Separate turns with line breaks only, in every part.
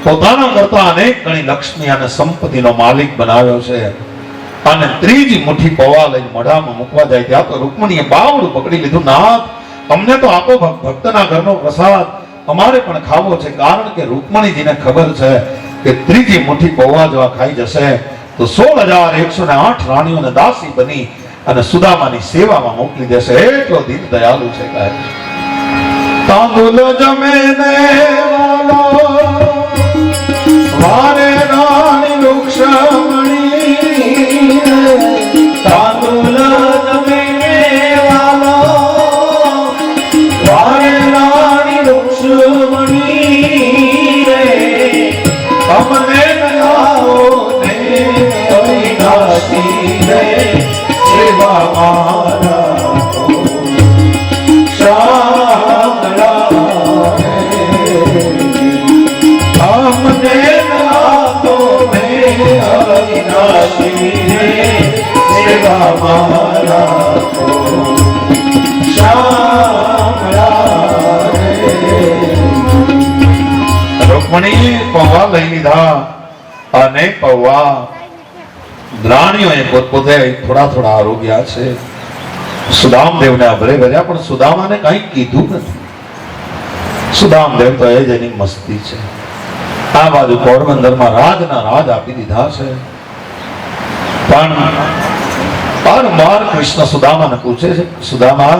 પોતાના કરતા અનેક ગણી લક્ષ્મી અને સંપત્તિનો માલિક બનાવ્યો છે. અને ત્રીજી મુઠ્ઠી પૌવા લઈને મોઢામાં મૂકવા જાય ત્યાં તો રૂકમણીએ બાવડું પકડી લીધું. નાથ, અમને તો આપો, ભક્તના ઘરનો પ્રસાદ અમારે પણ ખાવો છે. કારણ કે રૂકમણીજીને ખબર છે કે ત્રીજી મુઠ્ઠી પૌવા જો ખાઈ જશે તો 16,108 રાણીઓને દાસી બની અને સુદામાની સેવામાં મોકલી દેશે. એટલો દીન દયાળુ છે. કહે તાંદુલ જમે ને વારે રાણી રૂક્ષમણી, તાંદુલ જમે વાલો વારે રાણી રૂક્ષમણી રે, અમને આવો ને અવિનાશી રે, સેવા મારા શામળા રે, અમને આવો ને અવિનાશી રે, સેવા મારા શામળા રે. રૂકમણીએ પૌવા લઈ લીધા અને પૌવા રાણીઓએ પોતપોતે થોડા થોડા આરોગ્યા છે. સુદામદેવને અભરે ભર્યા, પણ સુદામાને કંઈ કીધું નથી. સુદામદેવ તો એ જ એની મસ્તી છે. આ બાજુ પોરબંદરમાં રાજના રાજ આપી દીધા છે. પણ બારંબાર કૃષ્ણ સુદામાને પૂછે છે, સુદામા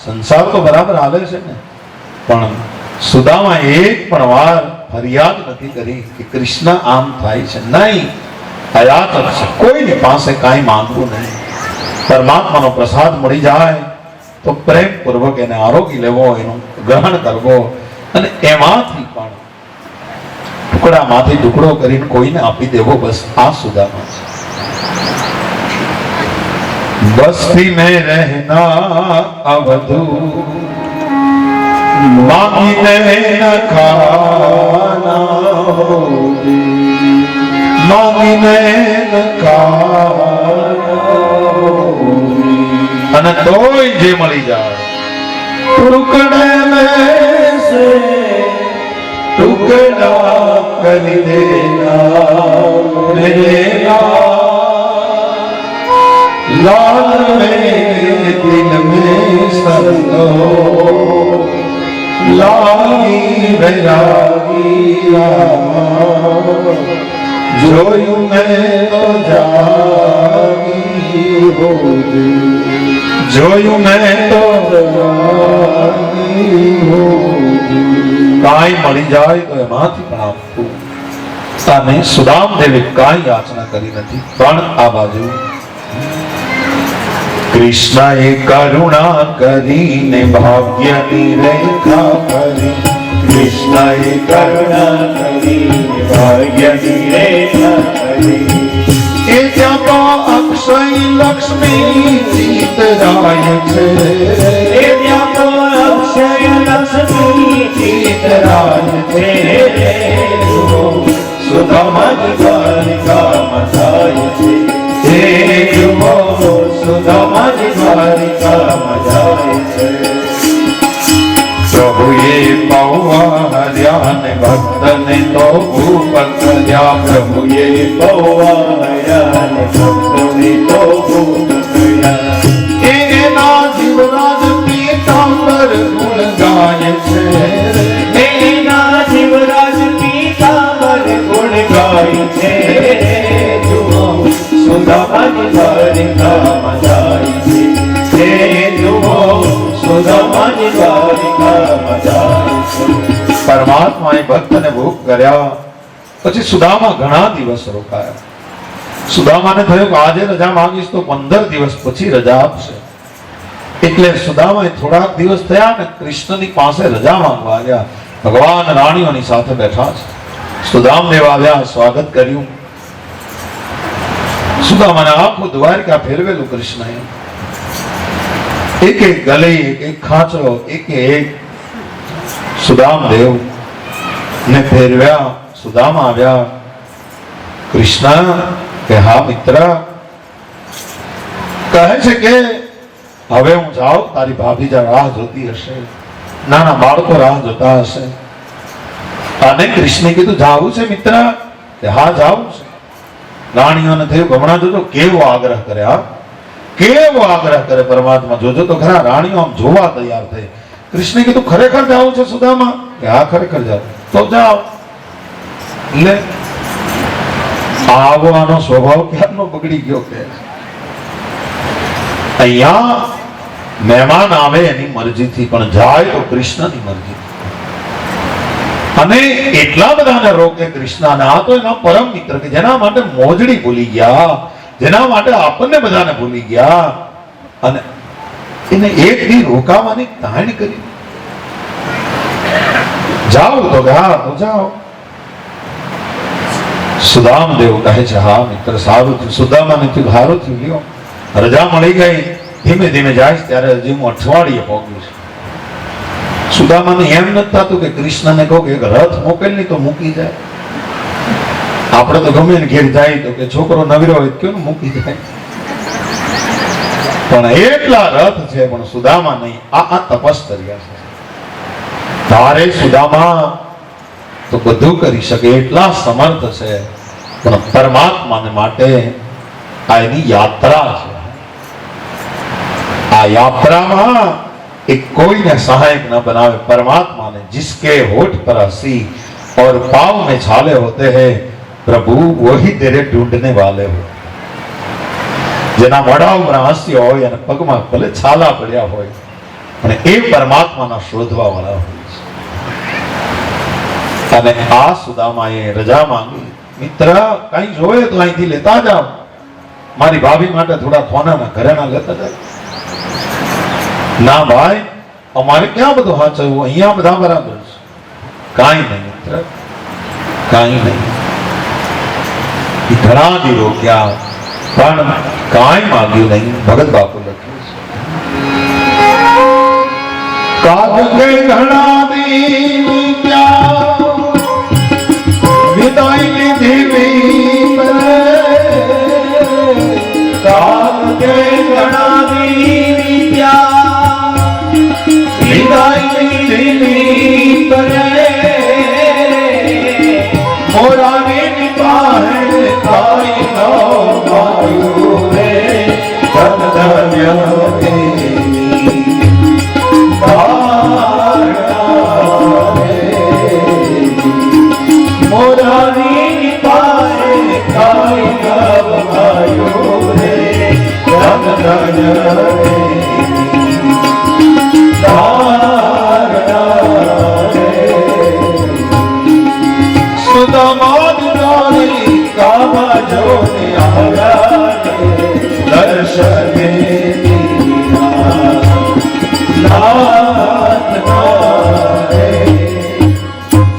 સંસાર તો બરાબર હાલે છે ને? પણ સુદામા એક પણ વાર ફરિયાદ નથી કરી કે કૃષ્ણ આમ થાય છે. નહીં, હયાત છે. કોઈની પાસે કાંઈ માંગવું નહીં. પરમાત્માનો પ્રસાદ મળી જાય તો પ્રેમપૂર્વક એને આરોગી લેવો, એનું ગ્રહણ કરવો અને એમાંથી પણ ટુકડામાંથી ટુકડો કરીને કોઈને આપી દેવો. બસ આ સુદામા છે. બસ્તી મેં રહેના અવધુ માંગીને ન ખાના હોગી, માંગીને ન ખાના, અને તોય જે મળી જાય ટુકડે મેં સે ટુકડા કરી દેના મેરે लाल मेरे दिल में संतो लागी वैरागी रामा, जोयूं मैं तो जागी हो गई, जोयूं मैं तो जागी हो गई. કાંઈ મળી જાય તો એમાંથી પણ આપવું. અને સુદામદેવે કાંઈ યાચના કરી નથી. પણ આ બાજુ કૃષ્ણએ કરુણા કરીને ભાગ્યની રેખા કરી, કૃષ્ણએ કરુણા કરીને ભાગ્યની રેખા કરી. એ ત્યાં તો અક્ષય લક્ષ્મી ચિતરાય છે, એ ત્યાં તો અક્ષય લક્ષ્મી ચિતરાય છે. સુદામા દ્વારિકામાં જાય છે, હે જુઓ સુદામા દ્વારિકામાં જાય છે. પ્રભુએ પૌવા હર્યા ને ભક્તને તો ભૂપત કર્યા, પ્રભુએ પૌવા હર્યા ને ભક્તને તો ભૂપત કર્યા. એના જીવરાજ પીતાંબર ગુણ ગાય છે, એના જીવરાજ પીતાંબર ગુણ ગાય છે. સુદામાની દ્વારિકામાં જાય છે, હે જુઓ સુદામાની દ્વારિકામાં જાય છે. પરમાત્માએ ભક્તને ભોગ કર્યા પછી સુદામા ઘણા દિવસ રોકાયા. સુદામાને થયું કે આજે રજા માંગીશ તો 15 દિવસ પછી રજા આપશે. એટલે સુદામાએ થોડાક દિવસ થયા ને કૃષ્ણની પાસે રજા માંગવા આવ્યા. ભગવાન રાણીઓની સાથે બેઠા છે. સુદામદેવ આવ્યા, સ્વાગત કર્યું. સુદામાને આખું દ્વારિકા ફેરવેલું કૃષ્ણએ. એક એક ગલી, એક એક ખાંચો, એક એક સુદામદેવ ને ફેરવ્યા. સુદામા આવ્યા. કૃષ્ણ કે હા મિત્ર, કહે છે કે હવે હું જાઉં, તારી ભાભી રાહ જોતી હશે, નાના બાળકો રાહ જોતા હશે. અને કૃષ્ણે કીધું જાવું છે મિત્ર? હા જાવું છે. રાણીઓને થયું હમણાં જોજો કેવો આગ્રહ કરે, હા કેવો આગ્રહ કરે પરમાત્મા, જોજો તો ખરા. રાણીઓ આમ જોવા તૈયાર થઈ. કૃષ્ણે કીધું ખરેખર જાવું છે સુદામા? કે હા ખરેખર જાવ. તો જાઓ. એટલે આવો આનો સ્વભાવ ક્યારનો બગડી ગયો કે અહીંયા મહેમાન આવે એની મરજીથી, પણ જાય તો કૃષ્ણની મરજી. અને એટલા બધાને રોકે કૃષ્ણને. આ તો એના પરમ મિત્ર કે જેના માટે મોજડી ભૂલી ગયા, જેના માટે આપણને બધાને ભૂલી ગયા, અને એને એક દી રોકાવાની તાણ કરી. જાઓ તો હા તો જાઓ. સુદામદેવ કહે છે હા મિત્ર સારું થયું. સુદામાને થયું સારું થયું, લ્યો રજા મળી ગઈ. ધીમે ધીમે જાય ત્યારે હજી હું અઠવાડિયે પહોંચ્યું છું. સુદામાને એમ નથી થતું કે કૃષ્ણને કહો કે એક રથ મોકલ નહીં તો મૂકી જાય. આપણે તો ગમે ને ઘેર જાય તો કે છોકરો નવીરો હોય કેમ મૂકી જાય, પણ એટલા રથ છે પણ સુદામા નહીં. આ તપશ્ચર્યા છે. તારે સુદામા તો બધું કરી શકે એટલા સમર્થ છે, પણ પરમાત્માને માટે આ એની યાત્રા છે. આ યાત્રામાં एक कोई ने सहायक न बनावे परमात्मा ने. जिसके होठ पर हंसी और पाँव में छाले होते हैं प्रभु वही तेरे ढूंढने वाले हो. જેના મોઢા ઉપર હાસ્ય હોય અને પગમાં ભલે છાલા પડ્યા હોય અને એ પરમાત્માના શોધવા વાળા હોય છે. અને આ સુદામાએ રજા માંગી. મિત્ર કઈ જોયે તો અહીંથી લેતા જાઓ. મારી ભાભી માટે થોડા ખોનાના ઘરેના લેતા જાઓ. ના ભાઈ અમારે ક્યાં બધું હાચવું, અહીંયા બધા બરાબર છે. કાંઈ નહીં મિત્ર, કાંઈ નહીં. ઘણા દી રોક્યા પણ કાંઈ માગ્યું નહીં. ભગત બાપુ લખ્યું છે કાગ કે ઘણા દી વિદાય લીધી કાગ કે ઘણા દી મોરાની પાસે કાઈ નો માયું રે ધન ધન્ય મોરાની પાસે કાઈ નો માયું રે ધન ધન્ય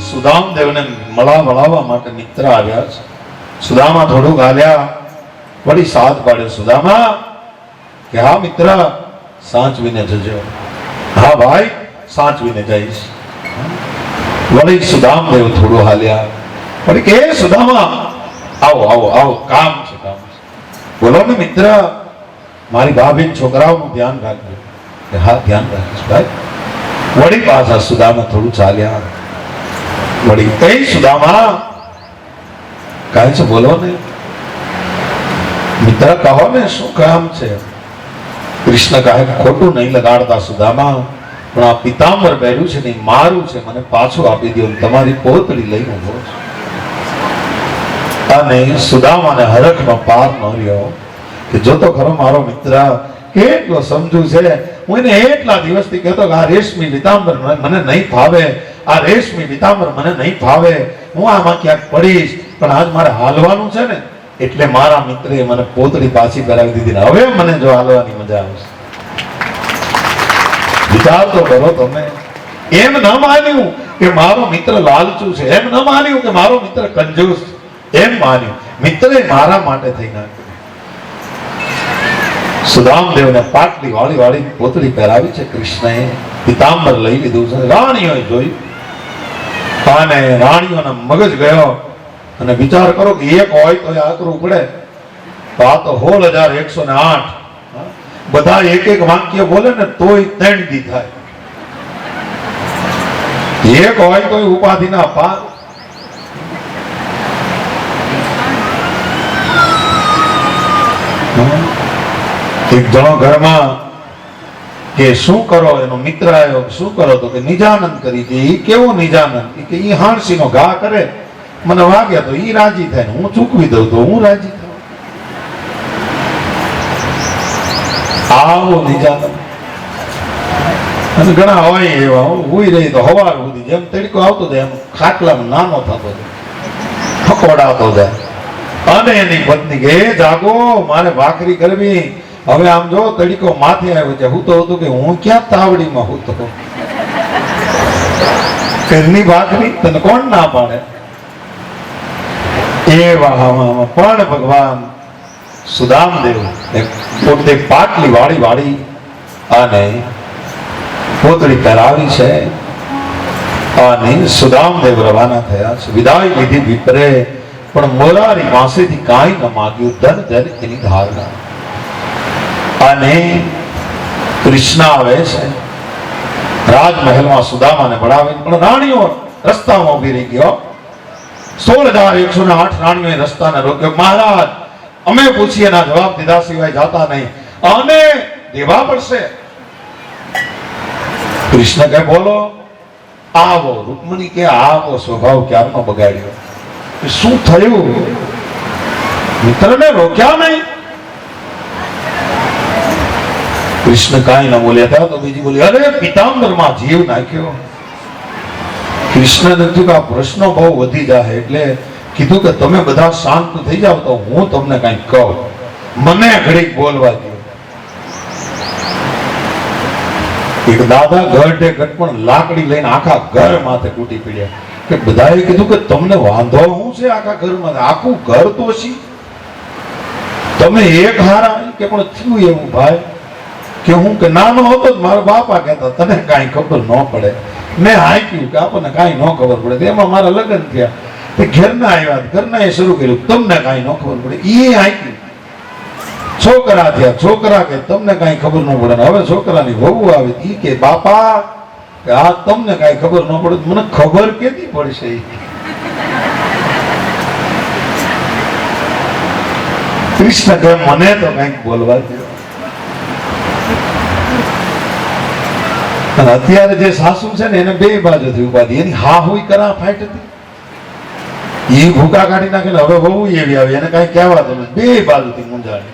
સુદામદેવને મળાવવા માટે મિત્ર આવ્યા છે. સુદામા થોડુંક હાલ્યા, વળી સાથ પાડ્યો. સુદામા કે હા મિત્ર સાચવીને જજો. હા ભાઈ સાચવીને જઈશ. વળી સુદામદેવ થોડું હાલ્યા, વળી કે સુદામા આવો આવો આવો કામ છે કામ છે. બોલો ને મિત્ર મારી ભાભી છોકરાઓનું ધ્યાન રાખજો. કે હા ધ્યાન રાખીશ ભાઈ. વળી પાછા સુદામા થોડું ચાલ્યા. વળી કઈ સુદામા કહે છે બોલો ને મિત્ર કહો ને શું કામ છે. કૃષ્ણ કહે ખોટું નહીં લગાડતા સુદામા, પણ આ પિતાંબર પહેર્યું છે ને મારું છે, મને પાછું આપી દો. તમારી પોતળી લઈને ઉભો છું. અને સુદામાને હરખનો પાર ન રહ્યો કે જો તો ખરો મારો મિત્ર કેટલો સમજુ છે. હું એને એટલા દિવસથી કહેતો કે આ રેશમી પિતાંબર મને નહીં ભાવે, આ રેશમી પિતાંબર મને નહીં ભાવે, હું આમાં ક્યાંક પડીશ. પણ આજ મારે હાલવાનું છે ને એટલે મારા મિત્રે મને પોતળી પાછી કરાવી દીધી. હવે મને જો હાલવાની મજા આવશે. વિચાર તો કરો તમે. એમ ન માન્યું કે મારો મિત્ર લાલચુ છે, એમ ન માન્યું કે મારો મિત્ર કંજૂસ છે, એમ માન્યું મિત્રે મારા માટે થઈ નાખ્યું. સુદામદેવને પાટલી વાળી વાળી પોતળી પહેરાવી છે કૃષ્ણએ. પિતાંબર લઈ લીધું છે. રાણીઓએ જોયું અને રાણીઓના મગજ ગયો. અને વિચાર કરો કે એક હોય તો આ કરવું પડે, તો આ તો 16,108 બધા એક એક વાક્ય બોલે ને તોય 3 દી થાય. એક હોય તો ઉપાધિ ના પાર. એક જણો ઘરમાં કે શું કરો, એનો મિત્ર આવ્યો, શું કરો? તો કે નિજાનંદ કરી દે. એ કેવો નિજાનંદ? કે ઈ હાણસી નો ઘા કરે, મને વાગ્યા તો ઈ રાજી થાય ને હું ચૂકવી દઉં તો હું રાજી થાઉં. આવો નિજાનંદ. અને ઘણા હોય એવા, હુઈ રહી તો હવાર સુધી જેમ તડકો આવતો જાય એમ ખાટલામાં નાનો થતો જાય, ફકોડાતો જાય. અને એની પત્ની કે જાગો, મારે ભાખરી કરવી. હવે આમ જો તડીકો માથે આવ્યો છે, હું તો હતું કે હું ક્યાં તાવડીમાં હું તો ઘરની ભાખરી તને કોણ ના પાડે? એવામાં પણ ભગવાન સુદામદેવ પોતે પાટલી વાળી વાળી અને પોતળી કરાવી છે અને સુદામદેવ રવાના થયા છે. વિદાય લીધી વિપરે, પણ મોરારી પાસેથી કાંઈ ન માગ્યું, ધન ધન એની ધારણા. અને કૃષ્ણ આવે છે રાજમહેલમાં સુદામાને ભણાવે, પણ રાણીઓ રસ્તામાં ઉભી રહી ગયો. 16,108 રાણીઓએ રસ્તાને રોક્યો. મહારાજ, અમે પૂછીએ ના જવાબ દીધા સિવાય જાતા નહીં, અને દેવા પડશે. કૃષ્ણ કે બોલો. આવો. રૂકમણી કે આવો સ્વભાવ ક્યારનો બગાડ્યો? શું થયું? મિત્રને રોક્યા નહીં. કૃષ્ણ કાંઈ ન બોલ્યા હતા તો બીજી બોલી, અરે પિતાંબરમાં જીવ નાખ્યો. કૃષ્ણને કીધું કે આ પ્રશ્નો બહુ વધી જાય, એટલે કીધું કે તમે બધા શાંત થઈ જાવ તો હું તમને કંઈક કહું, મને ઘડીક બોલવા દો. એક દાદા ઘરટે ઘટપણ લાકડી લઈને આખા ઘર માથે તૂટી પડ્યા. કે બધાએ કીધું કે તમને વાંધો શું છે આખા ઘરમાં? આખું ઘર તો છે, તમે એક હારા. કે પણ થયું એવું ભાઈ કે હું કે નાનો હતો મારા બાપા કહેતા તને કાંઈ ખબર ન પડે. મેં હાંક્યું કે આપણને કાંઈ ન ખબર પડે. એમાં મારા લગ્ન થયા, તે ઘરના આવ્યા, ઘરના એ શરૂ કર્યું તમને કાંઈ ન ખબર પડે. એ હાંક્યું. છોકરા થયા, છોકરા કે તમને કાંઈ ખબર ન પડે. હવે છોકરાની વહુ આવે, ઈ કે બાપા કે આ તમને કાંઈ ખબર ન પડે. મને ખબર કેતી પડશે? કૃષ્ણ કે મને તો કંઈક બોલવા દો. અને અત્યારે જે સાસુ છે ને એને બે બાજુથી ઉપાધિ. એની હા હોય કરા ફાઈટ હતી, એ ભૂકા કાઢી નાખે. હવે બહુ એવી આવે, એને કઈ કહેવા દો. બે બાજુથી મૂંઝાણી.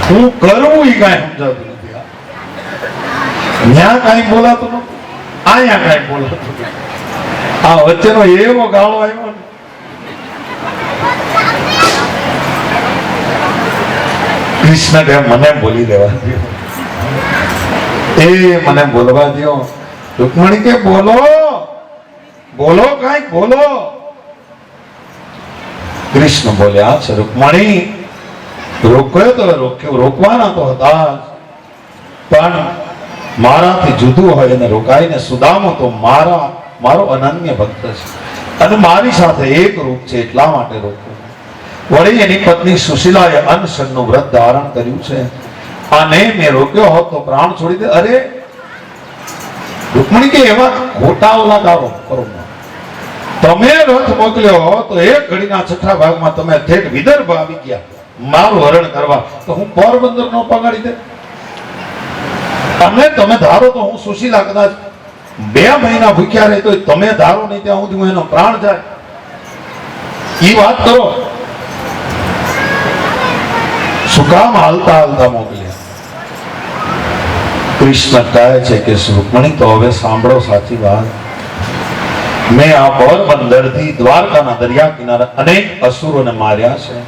હું કરવું એ કઈ સમજાતું નથી. ત્યાં કઈ બોલાતું નથી, અહીંયા કઈ બોલાતું નથી. આ વચ્ચેનો એવો ગાળો આવ્યો ને. કૃષ્ણ કે મને બોલી લેવા દો, મને બોલવા દો. રૂકમણી કે બોલો બોલો, કઈક બોલો. કૃષ્ણ બોલ્યા છે રૂકમણી રોક્યો તો રોકવાના તો હતા, પણ મારાથી જુદું હોય એને રોકાઈને. સુદામો તો મારો અનન્ય ભક્ત છે અને મારી સાથે એક રૂપ છે, એટલા માટે રોક્યો. વળી એની પત્ની સુશીલાએ અનશનનું વ્રત ધારણ કર્યું છે અને મેં રોક્યો હોત તો પ્રાણ છોડી દે. અરે રૂકમણી કે એવા ખોટા ઓલા દારો કરો. તમે રથ મોકલ્યો તો એક ઘડીના છઠ્ઠા ભાગમાં તમે ઠેઠ વિદર્ભ આવી ગયા મારું હરણ કરવા, તો હું પોરબંદર નો પગાડી દે. અને તમે ધારો તો હું સુશીલા કદાચ 2 મહિના ભૂખ્યા રહે તો તમે ધારો નહીં ત્યાં સુધી એનો પ્રાણ જાય. એ વાત કરો. શું કામ હાલતા હાલતા મોકલ્યા? કૃષ્ણ કહે છે કે રૂકમણી તો હવે સાંભળો સાચી વાત. મેં આ પોરબંદર થી દ્વારકાના દરિયા કિનારે અનેક અસુરોને માર્યા છે.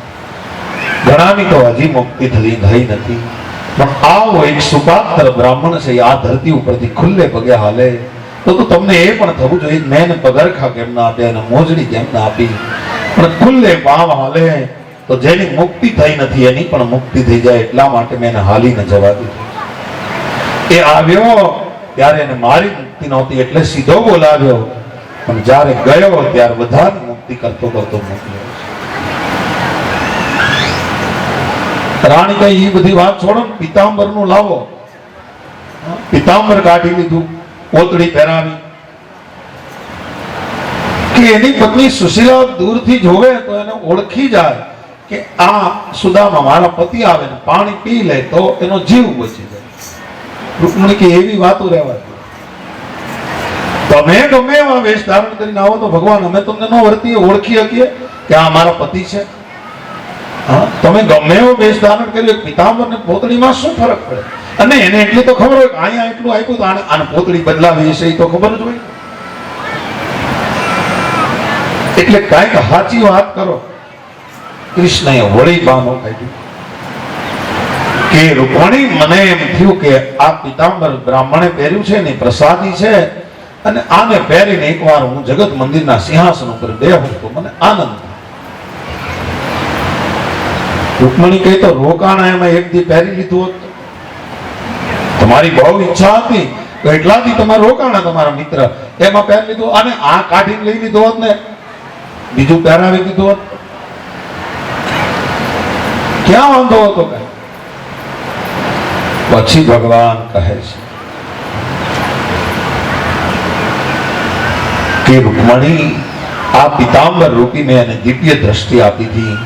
ઘણાની તો હજી મુક્તિ થઈ નથી. પણ આવો એક સુપાત્ર બ્રાહ્મણ છે, આ ધરતી ઉપરથી ખુલ્લે પગે હાલે તો તમને એ પણ થવું જોઈએ મેં પગરખા કેમ ના આપ્યા અને મોજડી કેમ ના આપી. પણ ખુલ્લે પાવ હાલે તો જેની મુક્તિ થઈ નથી એની પણ મુક્તિ થઈ જાય, એટલા માટે મેં એને હાલીને જવા દીધું. એ આવ્યો ત્યારે એને મારી મુક્તિ નહોતી એટલે સીધો બોલાવ્યો, પણ જ્યારે ગયો ત્યારે બધાની મુક્તિ કરતો મોકલ્યો. રાણી કઈ એ બધી વાત છોડો, પિતાંબર નું લાવો. પિતાંબર કાઢી લીધું, પોતળી પહેરાવી. કે એની પત્ની સુશીલા દૂરથી જોવે તો એને ઓળખી જાય કે આ સુદામા મારા પતિ આવે ને પાણી પી લે તો એનો જીવ બચી જાય. રૂકમણી કે એવી વાતો રહેવા દો. તમે ગમે એવા વેશ ધારણ કરીને આવો તો ભગવાન અમે તમને ન વર્તીએ, ઓળખી શકીએ કે આ મારા પતિ છે? હા, તમે ગમે એવો વેશ ધારણ કર્યો, પિતાંબર ને પોતળીમાં શું ફરક પડે? અને એને એટલી તો ખબર હોય કે અહીંયા એટલું આપ્યું તો આને પોતળી બદલાવી છે, એ તો ખબર જ હોય. એટલે કાંઈક સાચી વાત કરો. કૃષ્ણએ વળી બહાનો કાઢ્યું કે રૂકમણી, મને એમ થયું કે આ પિતાંબર બ્રાહ્મણે પહેર્યું છે ને પ્રસાદી છે, અને આને પહેરીને એકવાર હું જગત મંદિરના સિંહાસન ઉપર બેહું તો મને આનંદ થાય. રૂકમણી કહે તો રોકાણા એમાં એક દી પહેરી લીધું હોત. તમારી બહુ ઈચ્છા હતી તો એટલા દી તમે રોકાણા તમારા મિત્ર એમાં પહેરી લીધું, અને આ કાઢીને લઈ લીધું હોત ને બીજું પહેરાવી દીધું હોત, ક્યાં વાંધો હતો? કઈ પછી ભગવાન કહે છે કે રૂકમણી, આ પિતાંબર રૂપી મેં એને દિવ્ય દ્રષ્ટિ આપી હતી,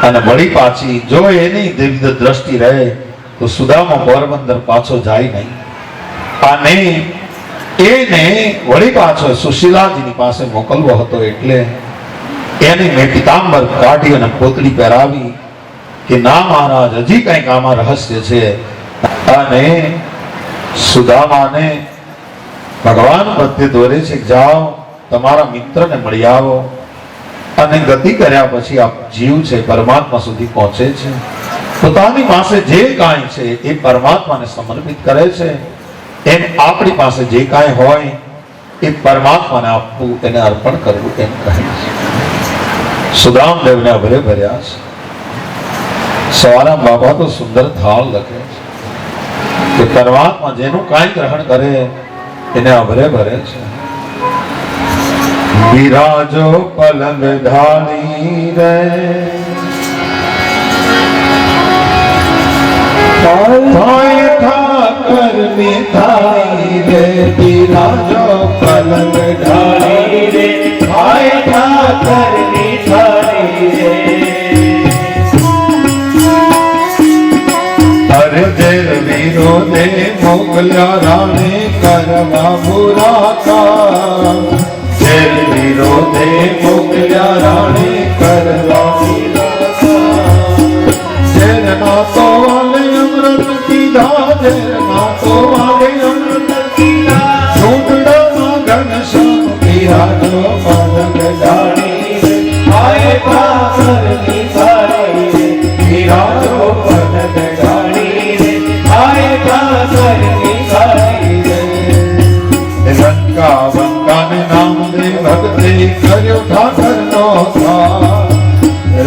અને વળી પાછી જો એની દિવ્ય દ્રષ્ટિ રહે તો સુદામા પોરબંદર પાછો જાય નહીં. અને એને વળી પાછો સુશીલાજીની પાસે મોકલવો હતો, એટલે એને મેં પિતાંબર કાઢી અને પોતળી પહેરાવી કે ના મહારાજ, હજી કંઈક આમાં રહસ્ય છે. અને સુદામાને ભગવાન પ્રત્યે દોરે છે, જાઓ તમારા મિત્રને મળી આવો. અને ગતિ કર્યા પછી આ જીવ છે પરમાત્મા સુધી પહોંચે છે, પોતાની પાસે જે કાંઈ છે એ પરમાત્માને સમર્પિત કરે છે. એમ આપણી પાસે જે કાંઈ હોય એ પરમાત્માને આપવું, એને અર્પણ કરવું, એમ કહે છે. સુદામદેવને અભરે ભર્યા છે. સવારામ બાબા તો સુંદર થાળ લખે છે કે પરમાત્મા જેનું કાંઈ ગ્રહણ કરે એને અભરે ભરે છે. બિરાજો પલંગ ઢાળી રે, થાય ઠાકર ની થાળી રે. બિરાજો પલંગ ઢાળી રે, થાય ઠાકર ની થાળી રે. અરે જેલ વિરોધે મોકલ્યા રાણે કરવા બુરા કામ. જેલ વિરોધે મોકલ્યા રાણે કરવા બુરા કામ. જેલના તો વાલે અમૃત કીધા, જેલના તો વાલે અમૃત કીધા. ઝૂંપડામાં ઘનશ્યામ બિરાજો પલંગ ઢાળી રે, આય ઠાકરની થાળી રે. બિરાજો પલંગ ઢાળી રે, આય ઠાકરની થાળી રે. રંકા વંકાને નામ દે ભક્તિ કર્યો ઠાકરનો થાળ.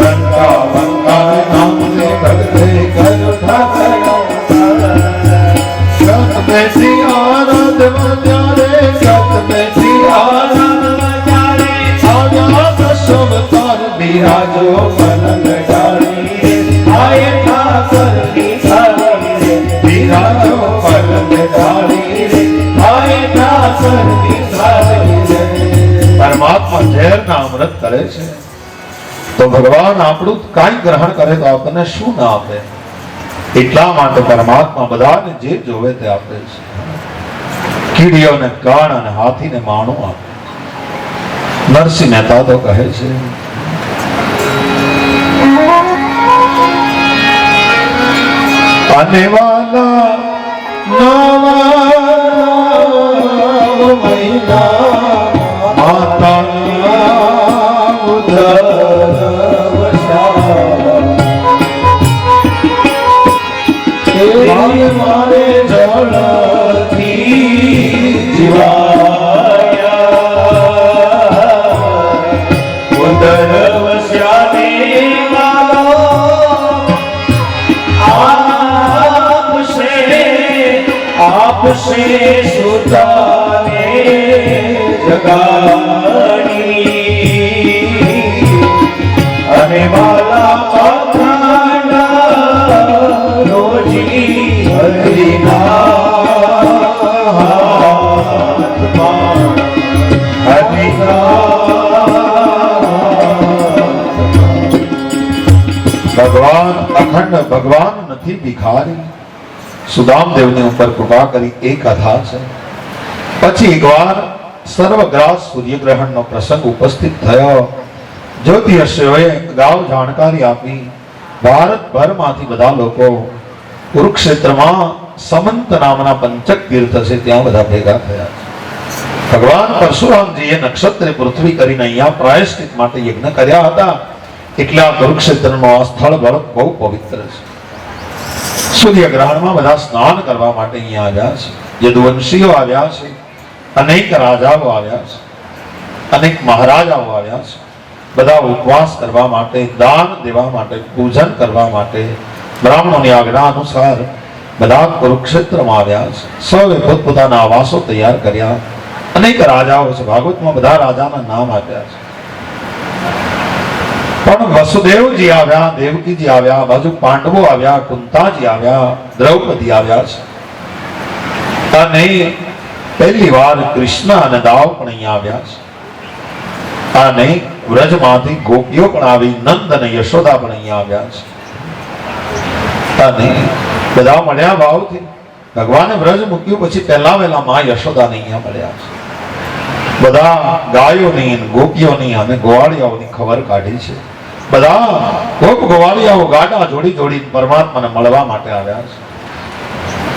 રંકા વંકાને નામ દે ભક્તિ કર્યો ઠાકરનો થાળ. સત બેઠી આરાધવા ત્યારે, સત બેઠી આરાધવા ત્યારે, આવ્યા દશમ તાર બિરાજો પલંગ ઢાળી રે, આય ઠાકરની થાળી રે. બિરાજો પલંગ ઢાળી રે, આય ઠાકરની થાળી રે. પરમાત્મા ઝેરના અમૃત કરે છે તો ભગવાન આપણું કાંઈ ગ્રહણ કરે તો આપણને શું ના આપે? એટલા માટે પરમાત્મા બધાને જે જોવે તે આપે છે. કીડીઓને કાન અને હાથીને માણું આપે. નરસિંહ મહેતા તો કહે છે આને વાલા નવા મહિના માતા ઉધર મારે જળથી જીવાયા ઉધર વસ્યાને આપશે સુતાને જગાડી અને માલા પાખંડા રોજી હરિના હાથમાં હરિના અખંડ ભગવાન નથી ભિખારી. સુદામદેવની ઉપર કૃપા કરી એ કથા છે. પછી એકવાર સર્વગ્રાસ સૂર્યગ્રહણનો પ્રસંગ ઉપસ્થિત થયો. જ્યોતિષીઓએ અગાઉ જાણકારી આપી. ભારતભરમાંથી બધા લોકો કુરુક્ષેત્રમાં સમંત નામના પંચક તીર્થ છે ત્યાં બધા ભેગા થયા. ભગવાન પરશુરામજીએ નક્ષત્રે પૃથ્વી કરીને અહીંયા પ્રાયશ્ચિત માટે યજ્ઞ કર્યા હતા. એટલે આ કુરુક્ષેત્રનો આ સ્થળ બહુ પવિત્ર છે. સૂર્યગ્રહણમાં બધા સ્નાન કરવા માટે અહીંયા આવ્યા છે. યદુવંશીઓ આવ્યા છે, અનેક રાજાઓ આવ્યા છે, અનેક મહારાજાઓ આવ્યા છે. બધા ઉપવાસ કરવા માટે, દાન દેવા માટે, પૂજન કરવા માટે બ્રાહ્મણોની આજ્ઞા અનુસાર બધા કુરુક્ષેત્રમાં આવ્યા છે. સૌએ પોતપોતાના આવાસો તૈયાર કર્યા. અનેક રાજાઓ છે, ભાગવતમાં બધા રાજાના નામ આપ્યા છે. પણ વસુદેવજી આવ્યા, દેવકીજી આવ્યા, બાજુ પાંડવો આવ્યા, કુંતાજી આવ્યા, દ્રૌપદી આવ્યા છે. અને પહેલી વાર કૃષ્ણ અને દાવ પણ અહીંયા આવ્યા છે. અને વ્રજમાંથી ગોપીઓ પણ આવી, નંદ અને યશોદા પણ અહીંયા આવ્યા છે. અને બધા મળ્યા ભાવથી. ભગવાને વ્રજ મૂક્યું પછી પહેલા વહેલા માં યશોદાને અહીંયા મળ્યા છે. બધા ગાયોની, ગોપીઓની અને ગોવાળિયાઓની ખબર કાઢી છે. બધા ગોપ ગોવાળિયાઓ ગાડા જોડી જોડી પરમાત્માને મળવા માટે આવ્યા છે.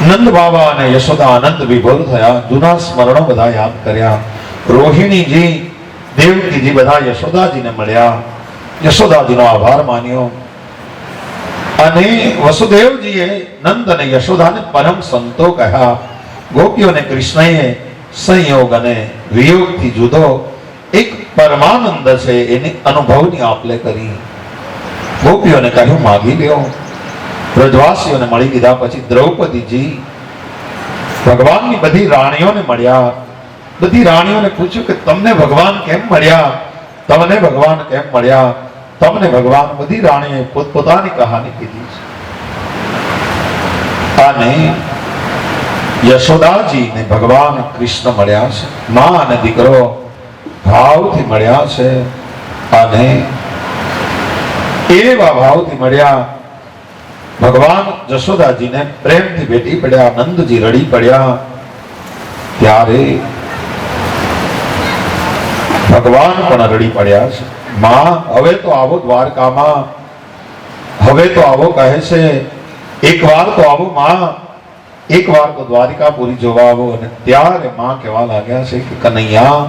નંદ બાબા અને યશોદા આનંદ વિભોર થયા. જૂના સ્મરણો બધા યાદ કર્યા. રોહિણીજી, દેવકીજી બધા યશોદાજીને મળ્યા. યશોદાજીનો આભાર માન્યો. અને વસુદેવજીએ નંદ અને યશોદાને પરમ સંતો કહ્યા. ગોપીઓને કૃષ્ણએ સંયોગ અને વિયોગથી જુદો એક પરમાનંદ છે એની અનુભવની આપલે કરી. ગોપીઓને કહ્યું માગી લ્યો. વ્રજવાસીઓને મળી લીધા. પછી દ્રૌપદીજી ભગવાનની બધી રાણીઓને મળ્યા. બધી રાણીઓને પૂછ્યું કે તમને ભગવાન કેમ મળ્યા, તમને ભગવાન કેમ મળ્યા, તમને ભગવાન. બધી રાણીએ પોતપોતાની કહાની કીધી છે. અને યશોદાજીને ભગવાન કૃષ્ણ મળ્યા છે. માં અને દીકરો ભાવથી મળ્યા છે. અને એવા ભાવથી મળ્યા. ભગવાન જશોદાજીને પ્રેમથી ભેટી પડ્યા. નંદજી રડી પડ્યા. ત્યારે ભગવાન પણ રડી પડ્યા છે. માં હવે તો આવો દ્વારકામાં, હવે તો આવો કહે છે. એકવાર તો આવો માં, એકવાર તો દ્વારિકાપુરી જોવા આવો. અને ત્યારે માં કહેવા લાગ્યા છે કે કનૈયા,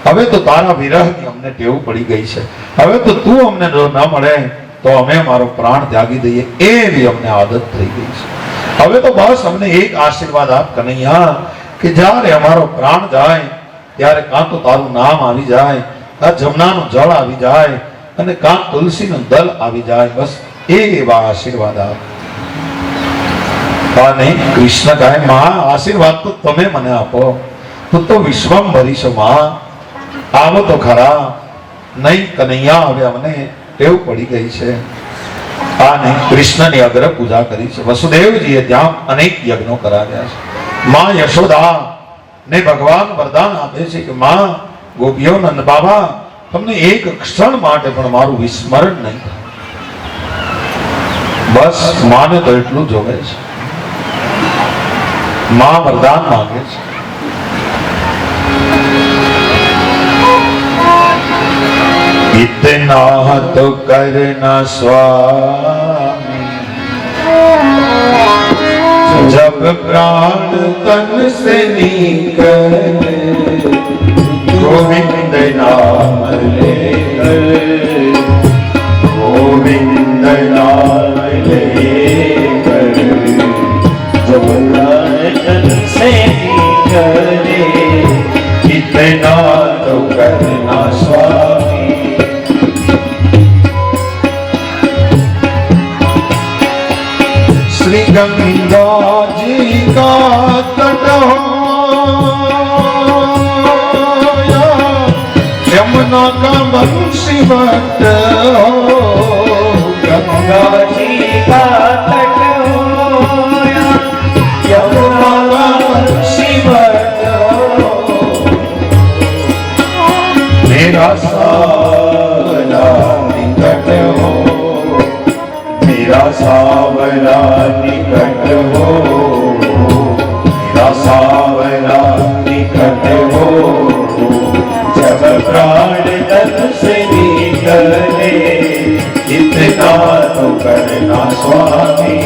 હવે તો તારા વિરહની અમને ટેવ પડી ગઈ છે. હવે તો તું અમને જો ન મળે તો અમે મારો પ્રાણ ત્યાગી દઈએ એવી અમને આદત થઈ ગઈ છે. હવે તો બસ અમને એક આશીર્વાદ આપ કનૈયા કે જ્યારે અમારો પ્રાણ જાય ત્યારે કાં તો તારું નામ આવી જાય, કાં જમનાનું જળ આવી જાય, અને કાં તુલસીનું દલ આવી જાય. બસ એવા આશીર્વાદ આપ. અને કૃષ્ણ કહે માં આશીર્વાદ તો તમે મને આપો. તું તો વિશ્વંભરી છો માં, આવો તો ખરા. નહીં કનૈયા, હવે અમને ટેવ પડી ગઈ છે. અને કૃષ્ણની અગ્ર પૂજા કરી છે. વસુદેવજીએ ત્યાં અનેક યજ્ઞો કરાવ્યા છે. માં યશોદા ને ભગવાન વરદાન આપે છે કે માં ગોપીઓ, નંદ બાબા, તમને એક ક્ષણ માટે પણ મારું વિસ્મરણ નહીં થાય. બસ માને તો એટલું જોવે છે. માં વરદાન માંગે છે. इतना तो करना स्वामी, जब प्राण तन से निकले, गोविंद नाम लेकर, गोविंद नाम लेकर, जब प्राण तन से निकले, इतना तो करना स्वामी. श्री गंगा जी का तट हो या यमुना का बंशीवट हो, गंगा जी का तट हो या यमुना का बंशीवट हो, मेरा साला निकट हो, मेरा साला
सावला निकट हो, सावला निकट हो, जब प्राण तन से निकले इतना तो करना स्वामी,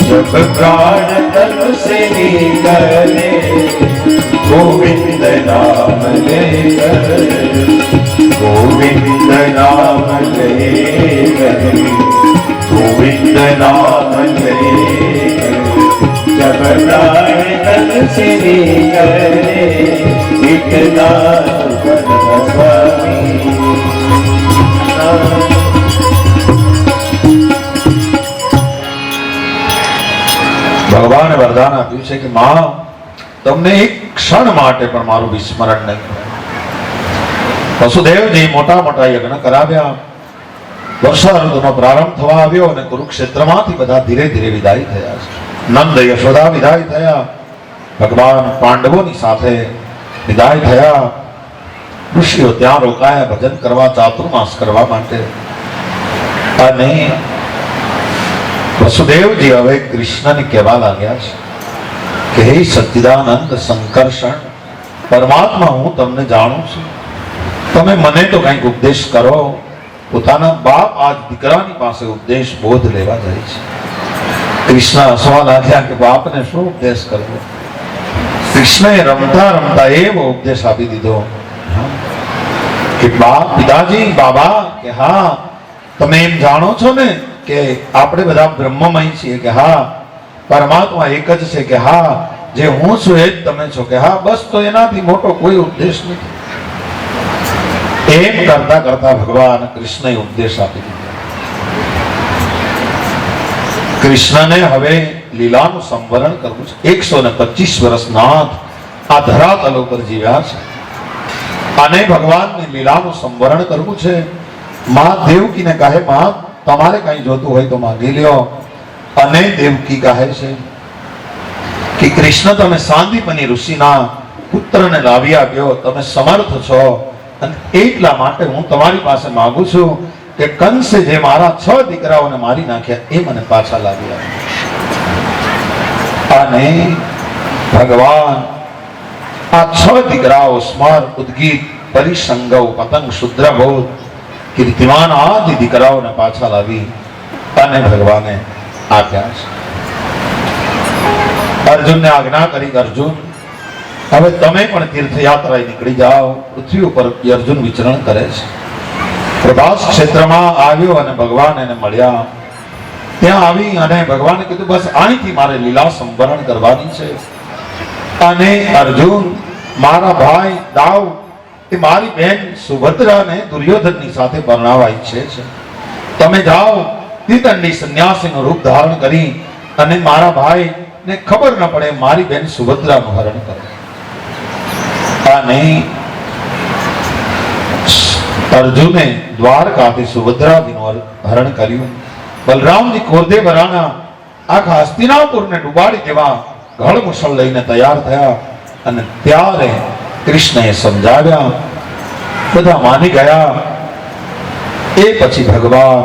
जब प्राण तन से निकले गोविंद नाम लेकर, गोविंद नाम लेकर, गोविंद नाम लेकर, जब प्राण तन से निकले इतना तो करना स्वामी।
ભગવાને વરદાન આપ્યું છે કે માં તમને એક ક્ષણ માટે પણ મારું વિસ્મરણ નહીં કરે. વસુદેવજી મોટા મોટા યજ્ઞ કરાવ્યા, વર્ષા ઋતુનો પ્રારંભ થવા આવ્યો અને કુરુક્ષેત્રમાંથી બધા ધીરે ધીરે વિદાય થયા છે. નંદ યશોદા વિદાય થયા, ભગવાન પાંડવોની સાથે વિદાય થયા. ઋષિઓ ત્યાં રોકાયા ભજન કરવા, ચાતુર્માસ કરવા માટે. અને વસુદેવજી હવે કૃષ્ણને કહેવા લાગ્યા છે કે હે સચ્ચિદાનંદ સંકર્ષણ પરમાત્મા, હું તમને જાણું છું, તમે મને તો કંઈક ઉપદેશ કરો. પોતાના બાપ આજ દીકરાની પાસે ઉપદેશ બોધ લેવા જાય છે. કૃષ્ણ હસવા લાગ્યા કે બાપને શું ઉપદેશ કરવો. કૃષ્ણએ રમતા રમતા એવો ઉપદેશ આપી દીધો કે બાપ, પિતાજી, બાબા, કે હા તમે એમ જાણો છો ને કે આપણે બધા બ્રહ્મમય છીએ, કે હા પરમાત્મા એક જ છે, કે હા જે હું છું એ જ તમે છો, કે હા બસ, તો એનાથી મોટો કોઈ ઉપદેશ નથી. એમ કરતા કરતા ભગવાન કૃષ્ણએ ઉપદેશ આપી દીધો. કૃષ્ણને હવે લીલાનું સંવરણ કરવું છે. 125 વર્ષ નાથ આ ધરાતલ ઉપર જીવ્યા છે અને ભગવાનની લીલાનું સંવરણ કરવું છે. માં દેવકીને કહે, માં તમારે કઈ જોતું હોય તો માંગી લ્યો. અને દેવકી કહે છે કે કૃષ્ણ, તમે સાંદીપની ઋષિના પુત્રને લાવી આપ્યો, તમે સમર્થ છો અને એટલા માટે હું તમારી પાસે માંગુ છું કે કંસે જે મારા 6 દીકરાઓને મારી નાખ્યા એ મને પાછા લાવી આપ્યા. અને ભગવાન આ 6 દીકરાઓ સ્મર, ઉદ્ગીત, પરિસંગવ, પતંગ, શુદ્રબોધ, કીર્તિમાન આદિ દીકરાઓને પાછા લાવી અને ભગવાને આપ્યા છે. અર્જુનને આજ્ઞા કરી, અર્જુન હવે તમે પણ તીર્થયાત્રાએ નીકળી જાઓ. પૃથ્વી ઉપર અર્જુન વિચરણ કરે છે. પ્રભાસ ક્ષેત્રમાં આવ્યો અને ભગવાન એને મળ્યા. ત્યાં આવી અને ભગવાને કીધું બસ અહીંથી મારે લીલા સંવરણ કરવાની છે. અને અર્જુન, મારા ભાઈ દાવ એ મારી બહેન સુભદ્રાને દુર્યોધનની સાથે પરણાવવા ઈચ્છે છે. તમે જાઓ, તીતંડી સંન્યાસીનું રૂપ ધારણ કરી અને મારા ભાઈને ખબર ન પડે મારી બહેન સુભદ્રાનું હરણ કરો. અને અર્જુને દ્વારકાથી સુભદ્રાજીનું હરણ કર્યું. બલરામજી ક્રોધે ભરાણા આખા હસ્તિનાપુરને ડુબાડી દેવા ઘડમુસળ લઈને તૈયાર થયા. અને ત્યારે કૃષ્ણએ સમજાવ્યા, બધા માની ગયા. એ પછી ભગવાન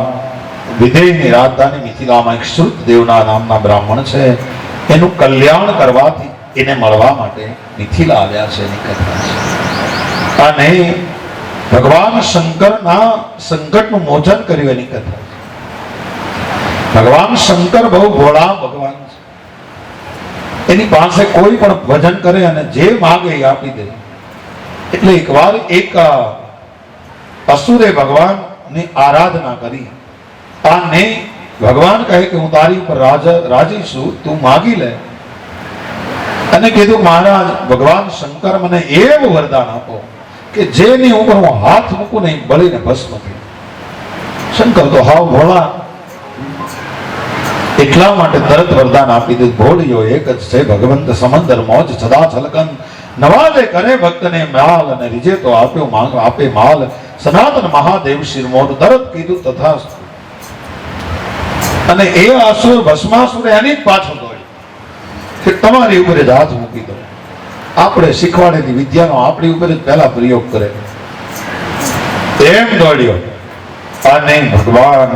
વિદેહની રાજધાની મિથિલામાં એક શ્રુતદેવના નામના બ્રાહ્મણ છે, એનું કલ્યાણ કરવાથી એને મળવા માટે મિથિલા આવ્યા છે એની કથા છે. અને ભગવાન શંકરના સંકટનું મોચન કર્યું એની કથા છે. ભગવાન શંકર બહુ ભોળા ભગવાન છે. એની પાસે કોઈ પણ ભજન કરે અને જે માગે એ આપી દે. એટલે એકવાર એક અસુરે ભગવાનની આરાધના કરી અને ભગવાન કહે કે હું તારી ઉપર રાજી છું, તું માગી લે. અને કીધું, મહારાજ ભગવાન શંકર મને એવું વરદાન આપો કે જેની ઉપર હું હાથ મૂકું નહીં બળીને ભસ્મ થઈ. શંકર તો હાવ ભોળા, એટલા માટે તરત વરદાન આપી દીધું. ભોળિયો એક જ છે ભગવંત સમંદર મોજ સદા છલકન, નવાજે કરે ભક્તને માલ અને રીજે તો આપ્યો માંગ આપે માલ. સનાતન મહાદેવ શિરમોર તરત કીધું તથાસ્તુ. અને એ અસુર ભસ્માસુર એની જ પાછળ દોડ્યો કે તમારી ઉપર જ હાથ મૂકી દો. આપણે શીખવાડેલી વિદ્યાનો આપણી ઉપર જ પહેલા પ્રયોગ કરે એમ દોડ્યો. અને ભગવાન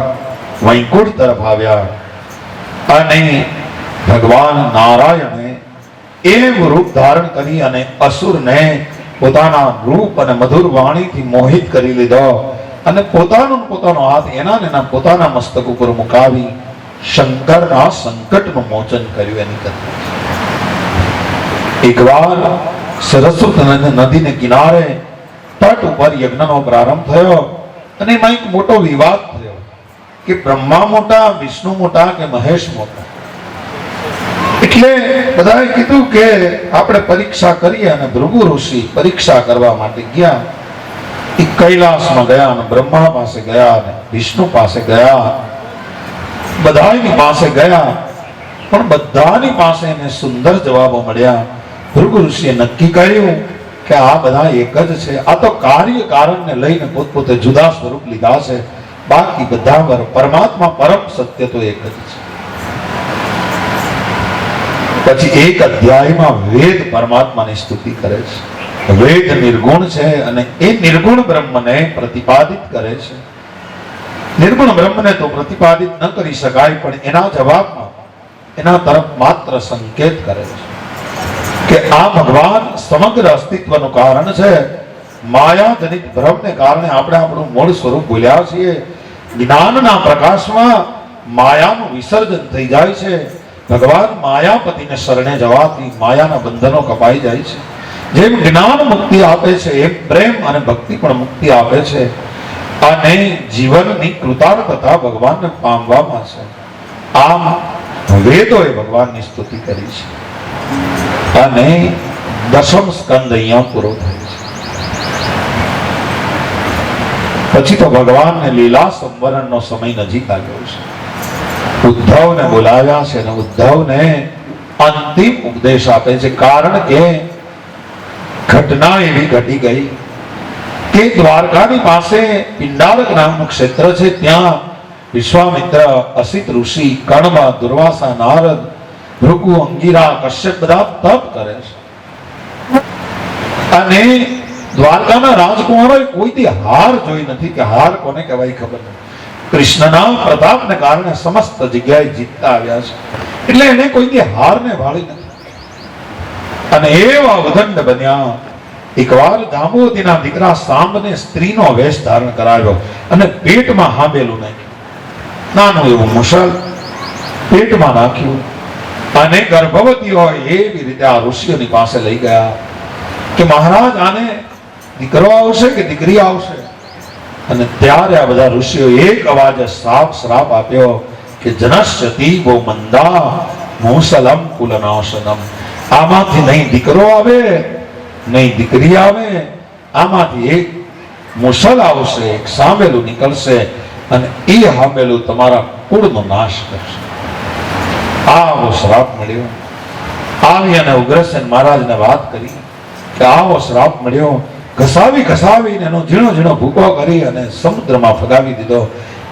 વૈકુંઠ તરફ આવ્યા અને ભગવાન નારાયણે એવું રૂપ ધારણ કરી અને અસુરને પોતાના રૂપ અને મધુર વાણીથી મોહિત કરી લીધો અને પોતાનો હાથ એના પોતાના મસ્તક ઉપર મુકાવી શંકરના સંકટનું મોચન કર્યું એની કથા. એકવાર સરસ્વતી નદીને કિનારે તટ ઉપર યજ્ઞનો પ્રારંભ થયો અને એમાં એક મોટો વિવાદ થયો કે બ્રહ્મા મોટા, વિષ્ણુ મોટા કે મહેશ મોટા. એટલે બધાએ કીધું કે આપણે પરીક્ષા કરીએ અને ભૃગુ ઋષિ પરીક્ષા કરવા માટે ગયા. એ કૈલાસમાં ગયા અને બ્રહ્મા પાસે ગયા અને વિષ્ણુ પાસે ગયા, બધાની પાસે ગયા, પણ બધાની પાસે એને સુંદર જવાબો મળ્યા. ભૃગુ ઋષિએ નક્કી કર્યું કે આ બધા એક જ છે, આ તો કાર્ય કારણને લઈને પોતપોતે જુદા સ્વરૂપ લીધા છે, બાકી બધા પરમાત્મા પરમ સત્ય તો એક જ છે. પછી એક અધ્યાયમાં વેદ પરમાત્માની સ્તુતિ કરે છે. વેદ નિર્ગુણ છે અને એ નિર્ગુણ બ્રહ્મને પ્રતિપાદિત કરે છે. નિર્ગુણ બ્રહ્મને તો પ્રતિપાદિત ન કરી શકાય, પણ એના જવાબમાં એના તરફ માત્ર સંકેત કરે છે કે આ ભગવાન સમગ્ર અસ્તિત્વનું કારણ છે. માયાજનિત ભ્રમને કારણે આપણે આપણું મૂળ સ્વરૂપ ભૂલ્યા છીએ. જ્ઞાનના પ્રકાશમાં માયાનું વિસર્જન થઈ જાય છે. ભગવાન માયાપતિને શરણે જવાથી માયાના બંધનો કપાઈ જાય છે. જેમ જ્ઞાન મુક્તિ આપે છે એમ પ્રેમ અને ભક્તિ પણ મુક્તિ આપે છે. અને જીવનની કૃતાર્થતા ભગવાનને પામવામાં છે. આમ વેદોએ ભગવાનની સ્તુતિ કરી છે અને દશમ સ્કંદ અહીંયા પૂરો થાય છે. પછી તો ભગવાનને લીલા સંવરણનો સમય નજીક આવ્યો છે. ઉદ્ધવને બોલાવ્યા છે અને ઉદ્ધવને અંતિમ ઉપદેશ આપે છે. કારણ કે ઘટના એવી ઘટી ગઈ કે દ્વારકાની પાસે પિંડારક નામનું ક્ષેત્ર છે. ત્યાં વિશ્વામિત્ર, અસિત ઋષિ, કર્ણ, દુર્વાસા, નારદ, ભૃગુ, અંગિરા, કશ્યપ બધા તપ કરે છે. અને દ્વારકાના રાજકુમારોએ કોઈથી હાર જોઈ નથી કે હાર કોને કહેવાય ખબર નથી. કૃષ્ણના પ્રતાપને કારણે સમસ્ત જગ્યાએ જીતતા આવ્યા છે, એટલે એને કોઈથી હારને ભાળી નથી. અને એવા ઉદંડ બન્યા. એકવાર જાંબુવતીના દીકરા સાંબને સ્ત્રીનો વેશ ધારણ કરાવ્યો અને પેટમાં હાંબેલું નાખ્યું. નાનું એવું મુસલ પેટમાં નાખ્યું અને ગર્ભવતી હોય એવી રીતે આ ઋષિઓની પાસે લઈ ગયા કે મહારાજ આને દીકરો આવશે કે દીકરી આવશે. અને ત્યારે આ બધા ઋષિઓ એક અવાજે શ્રાપ આપ્યો કે જનશ્યતિ બહુ મંદા મુસલમ કુલનાશનમ. આમાંથી નહીં દીકરો આવે નહીં દીકરી આવે, આમાંથી એક મુસલ આવશે, એક સાંભેલું નીકળશે અને એ સાંભેલું તમારા કુળનો નાશ કરશે. આવો શ્રાપ મળ્યો. આવી અને ઉગ્રસેન મહારાજને વાત કરી કે આવો શ્રાપ મળ્યો. ઘસાવીને એનો ઝીણો ઝીણો ભૂકો કરી અને સમુદ્રમાં ફગાવી દીધો.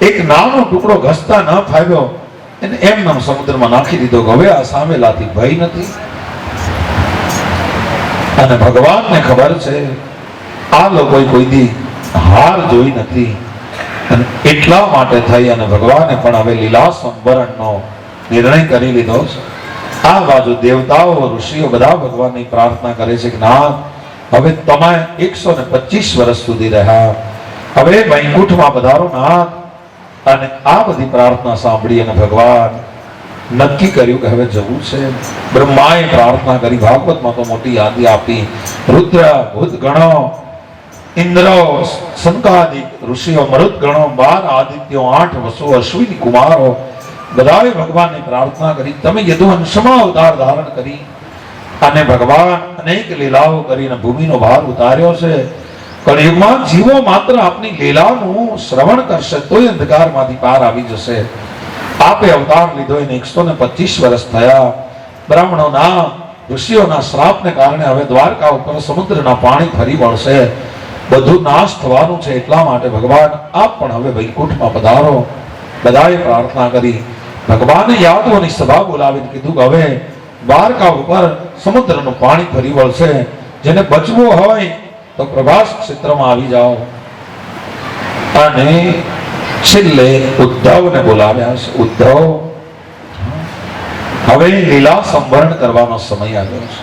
એક નાનો ટુકડો ઘસતા ન ફાવ્યો એને એમ સમુદ્રમાં નાખી દીધો કે હવે આ સામેલાથી ભય નથી. અને ભગવાનને ખબર છે આ લોકોએ કોઈથી હાર જોઈ નથી અને એટલા માટે થઈ અને ભગવાને પણ હવે લીલા સંવરણનો નિર્ણય કરી લીધો છે. આ બાજુ દેવતાઓ, ઋષિઓ બધા ભગવાનની પ્રાર્થના કરે છે કે નાથ, હવે તમે 125 વર્ષ સુધી રહ્યા, હવે વૈકુંઠમાં પધારો નાથ. અને આ બધી પ્રાર્થના સાંભળી અને ભગવાન નક્કી કર્યું કે હવે જવું છે. બ્રહ્માએ પ્રાર્થના કરી, ભાગવતમાં તો મોટી યાદી આપી. રુદ્ર, ભૂત ગણો, ઇન્દ્ર, સંકાદિક ઋષિઓ, મરુત ગણો, 12 આદિત્યો, 8 વસુ, અશ્વિની કુમારો બધાએ ભગવાનની પ્રાર્થના કરી. તમે યદુવંશમાં અવતાર ધારણ કરી અને ભગવાન અનેક લીલાઓ કરીને ભૂમિનો ભાર ઉતાર્યો છે. કળિયુગમાં જીવો માત્ર આપની લીલાનું શ્રવણ કરશે તોય અંધકારમાંથી પાર આવી જશે. આપે અવતાર લીધો એને 125 વર્ષ થયા. બ્રાહ્મણોના, ઋષિઓના શ્રાપને કારણે હવે દ્વારકા ઉપર સમુદ્રના પાણી ફરી વળશે, બધું નાશ થવાનું છે. એટલા માટે ભગવાન આપ પણ હવે વૈકુંઠમાં પધારો. બધાએ પ્રાર્થના કરી. ભગવાને યાદવોની સભા બોલાવીને કીધું કે હવે દ્વારકા ઉપર સમુદ્રનું પાણી ફરી વળશે, જેને બચવું હોય તો પ્રભાસ ક્ષેત્રમાં આવી જાઓ. અને છેલ્લે ઉદ્ધવને બોલાવ્યા છે. ઉદ્ધવ, હવે લીલા સંવરણ કરવાનો સમય આવ્યો છે.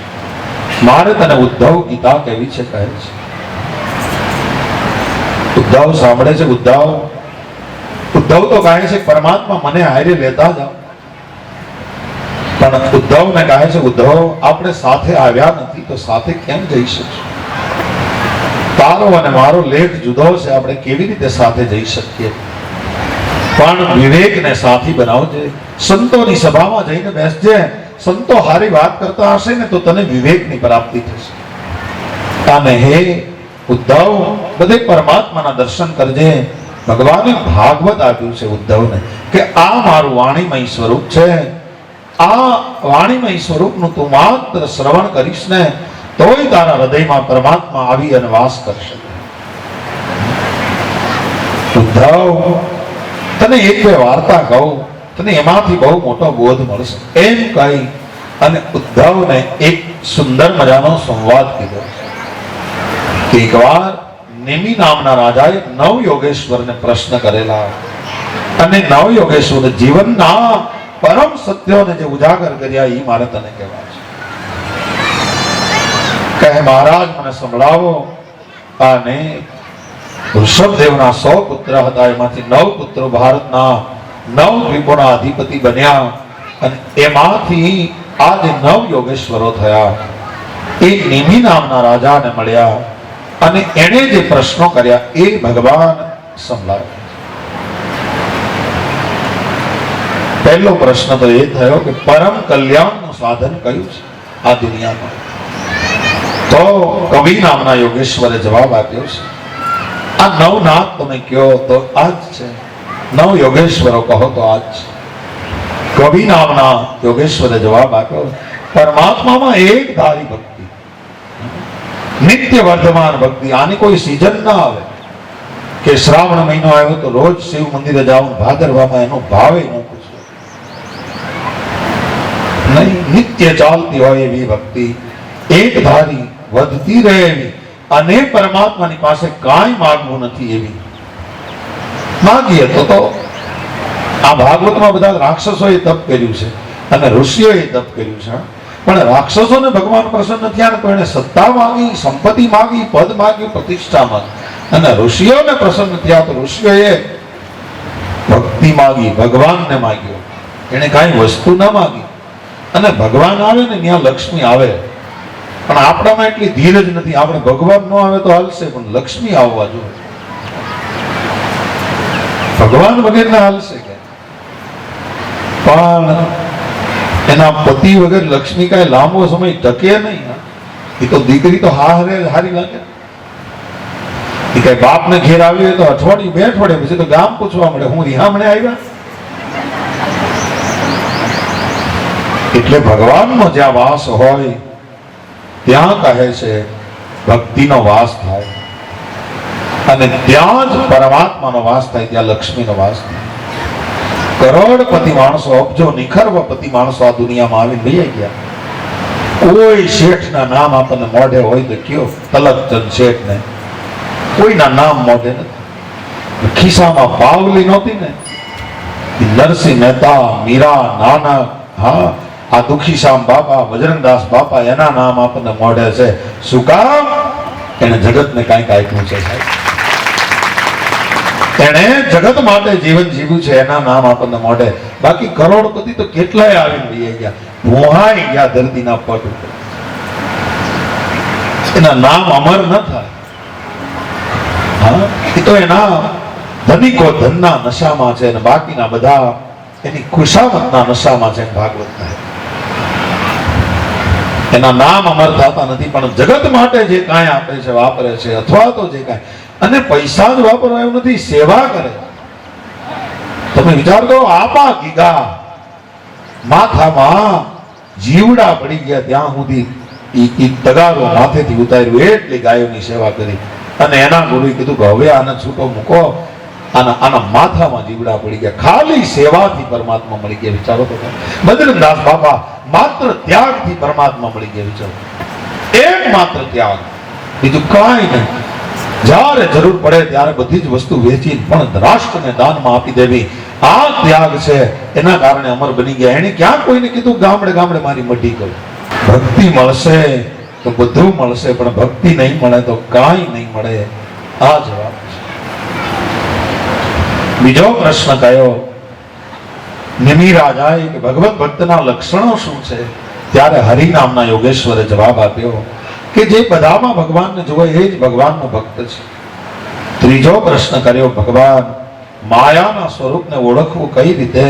મારે તને ઉદ્ધવ ગીતા કેવી છે કહે છે. ઉદ્ધવ સાંભળે છે. ઉદ્ધવ તો કહે છે પરમાત્મા મને હારે લેતા જાઓ. પણ ઉદ્ધવને કહે છે ઉદ્ધવ આપણે સાથે આવ્યા નથી તો સાથે કેમ જઈ શકીએ? તારો અને મારો લેખ જુદો છે, આપણે કેવી રીતે સાથે જઈ શકીએ? પણ વિવેકને સાથી બનાવજે. સંતોની સભામાં જઈને બેસજે. સંતો હારી વાત કરતા હશે ને તો તને વિવેકની પ્રાપ્તિ થશે. અને હે ઉદ્ધવ બધે પરમાત્માના દર્શન કરજે. ભગવાને ભાગવત આપ્યું છે ઉદ્ધવને કે આ મારું વાણીમય સ્વરૂપ છે. આ વાણીમય સ્વરૂપનું તું માત્ર શ્રવણ કરીશ ને તોય તારા હૃદયમાં પરમાત્મા આવી અને વાસ કરશે. ઉદ્ધવ તને એક બે વાર્તા કહું, તને એમાંથી બહુ મોટો બોધ મળશે. એમ કહી અને ઉદ્ધવને એક સુંદર મજાનો સંવાદ કીધો. એકવાર નેમિ નામના રાજાએ નવ યોગેશ્વરને પ્રશ્ન કરેલા અને નવ યોગેશ્વર જીવનના પરમ સત્યોને જે ઉજાગર કર્યા એ મારે તને કહેવા છે. કહે મહારાજ મને સંભળાવો. અને ઋષભદેવના 100 પુત્ર હતા, એમાંથી 9 પુત્રો ભારતના 9 દ્વીપોના અધિપતિ બન્યા અને એમાંથી આ જે 9 યોગેશ્વરો થયા એ નેમિ નામના રાજાને મળ્યા અને એણે જે પ્રશ્નો કર્યા એ ભગવાન સંભળાવ્યા. પહેલો પ્રશ્ન તો એ થયો કે પરમ કલ્યાણનું સાધન કયું છે આ દુનિયામાં? તો કવિ નામના યોગેશ્વરે જવાબ આપ્યો છે આ 9 નાથ તમે કહો તો આ જ છે. 9 યોગેશ્વરો કહો તો આ જ છે. કવિ નામના યોગેશ્વરે જવાબ આપ્યો પરમાત્મામાં એક ધારી ભક્તિ, નિત્ય વર્ધમાન ભક્તિ. આની કોઈ સીઝન ના આવે કે શ્રાવણ મહિનો આવ્યો તો રોજ શિવ મંદિરે જાઉં, ભાદરવામાં એનો ભાવે ન પૂછો નહીં. નિત્ય ચાલતી હોય એવી ભક્તિ, એક ધારી વધતી રહે એવી, અને પરમાત્માની પાસે કાંઈ માંગવું નથી એવી. માંગીએ તો આ ભાગવતમાં બધા રાક્ષસોએ તપ કર્યું છે અને ઋષિઓએ તપ કર્યું છે. પણ રાક્ષસોને ભગવાન પ્રસન્ન થયા ને તો એને સત્તા માંગી, સંપત્તિ માંગી, પદ માંગ્યું, પ્રતિષ્ઠા માંગી. અને ઋષિઓને પ્રસન્ન થયા તો ઋષિઓએ ભક્તિ માંગી, ભગવાનને માંગ્યો. એને કાંઈ વસ્તુ ના માંગી. અને ભગવાન આવે ને ત્યાં લક્ષ્મી આવે. પણ આપણામાં એટલી ધીરજ નથી. આપણે ભગવાન ન આવે તો હાલશે પણ લક્ષ્મી આવવા જોઈએ. ભગવાન વગર ના હાલશે કે? પણ એના પતિ વગર લક્ષ્મી કાંઈ લાંબો સમય ટકે નહીં. એ તો દીકરી તો હારી લાગે. એ કઈ બાપને ઘેર આવી હોય તો અઠવાડિયું 2 અઠવાડિયા પછી તો ગામ પૂછવા મળે હું રિહામણે આવ્યા. એટલે ભગવાનનો જ્યાં વાસ હોય ત્યાં કહે છે ભક્તિનો વાસ થાય. અને ત્યાં જ પરમાત્માનો વાસ થાય, ત્યાં લક્ષ્મીનો વાસ થાય. કરોડપતિ માણસો, અબજો નિખરવપતિ માણસો આ દુનિયામાં આવીને લઈ ગયા. કોઈ શેઠના નામ આપણને મોઢે હોય તો કયો? તલબચંદ શેઠને કોઈના નામ મોઢે નથી. ખિસ્સામાં બાવલી નહોતી ને, નરસિંહ મહેતા, મીરા, નાનક, હા આ દુખીશ્યામ બાપા, બજરંગદાસ બાપા, એના નામ આપણને મોઢે છે. શું કામ? એને જગતને કાંઈક આપ્યું છે સાહેબ. એને જગત માટે જીવન જીવ્યું છે, એના નામ આપણને મોઢે. બાકી કરોડપતિ તો કેટલાય આવીને લઈ ગયા, ભોહાઈ ગયા ધરતીના પટ ઉપર. એના નામ અમર ન થાય. હા એ તો એના ધનિકો ધનના નશામાં છે અને બાકીના બધા એની ખુશામતના નશામાં છે. ભાગવતના એના નામ અમર થતા નથી. પણ જગત માટે જે કાંઈ આપે છે, વાપરે છે, અથવા તો જે કાંઈ, અને પૈસા જ વાપરવા એવું નથી, સેવા કરે. તમે વિચાર કરો, આપા ગીગા માથામાં જીવડા પડી ગયા ત્યાં સુધી ઈ તગારો માથેથી ઉતાર્યું, એટલી ગાયોની સેવા કરી. અને એના ગુરુએ કીધું કે હવે આને છૂટો મૂકો, આના માથામાં જીવડા પડી ગયા. ખાલી સેવાથી પરમાત્મા મળી ગયા. વિચારો તો. બજરંગદાસ બાપા માત્ર ત્યાગથી પરમાત્મા મળી ગયા. વિચારો, એક માત્ર ત્યાગ, બીજું કાંઈ નહીં. જ્યારે જરૂર પડે ત્યારે બધી જ વસ્તુ વેચી પણ રાષ્ટ્રને દાનમાં આપી દેવી, આ ત્યાગ છે એના કારણે અમર બની ગયા. એને ક્યાં કોઈને કીધું ગામડે ગામડે મારી મઢી કરું. ભક્તિ મળશે તો બધું મળશે, પણ ભક્તિ નહીં મળે તો કાંઈ નહીં મળે. આ જવાબ છે. બીજો પ્રશ્ન કયો? નિમિ રાજાએ કે ભગવત ભક્તના લક્ષણો શું છે? ત્યારે હરિ નામના યોગેશ્વરે જવાબ આપ્યો કે જે બધામાં ભગવાનને જોવે એ જ ભગવાનનો ભક્ત છે. ત્રીજો પ્રશ્ન કર્યો, ભગવાન માયાના સ્વરૂપને ઓળખવું કઈ રીતે?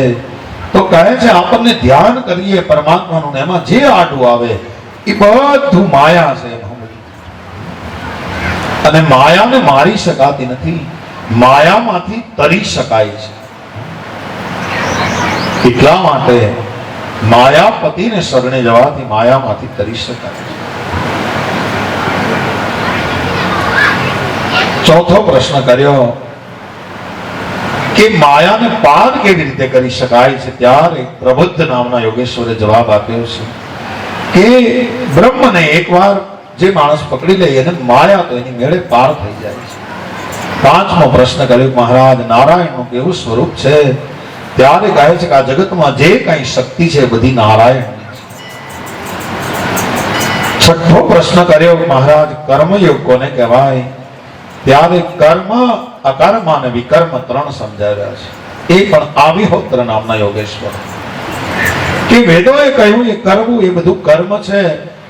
તો કહે છે આપણને ધ્યાન કરીએ પરમાત્માનું ને એમાં જે આડું આવે એ બધું માયા છે. અને માયાને મારી શકાતી નથી, માયામાંથી તરી શકાય છે. એટલા માટે માયાપતિને શરણે જવાથી માયામાંથી તરી શકાય છે. ચોથો પ્રશ્ન કર્યો કે માયાને પાર કેવી રીતે કરી શકાય છે? ત્યારે પ્રબુદ્ધ નામના યોગેશ્વરે જવાબ આપ્યો છે કે બ્રહ્મને એકવાર જે માણસ પકડી લે એને માયા તો એની મેળે પાર થઈ જાય છે. પાંચમો પ્રશ્ન કર્યો, મહારાજ નારાયણનું કેવું સ્વરૂપ છે? ત્યારે કહે છે કે આ જગતમાં જે કઈ શક્તિ છે બધી નારાયણની છે. છઠ્ઠો પ્રશ્ન કર્યો, મહારાજ કર્મયોગ કોને કહેવાય? ત્યારે કર્મ, અકર્મ અને વિકર્મ ત્રણ સમજાવ્યા છે. એ પણ આવિહોત્ર નામના યોગેશ્વર કે વેદોએ કહ્યું એ કરવું એ બધું કર્મ છે,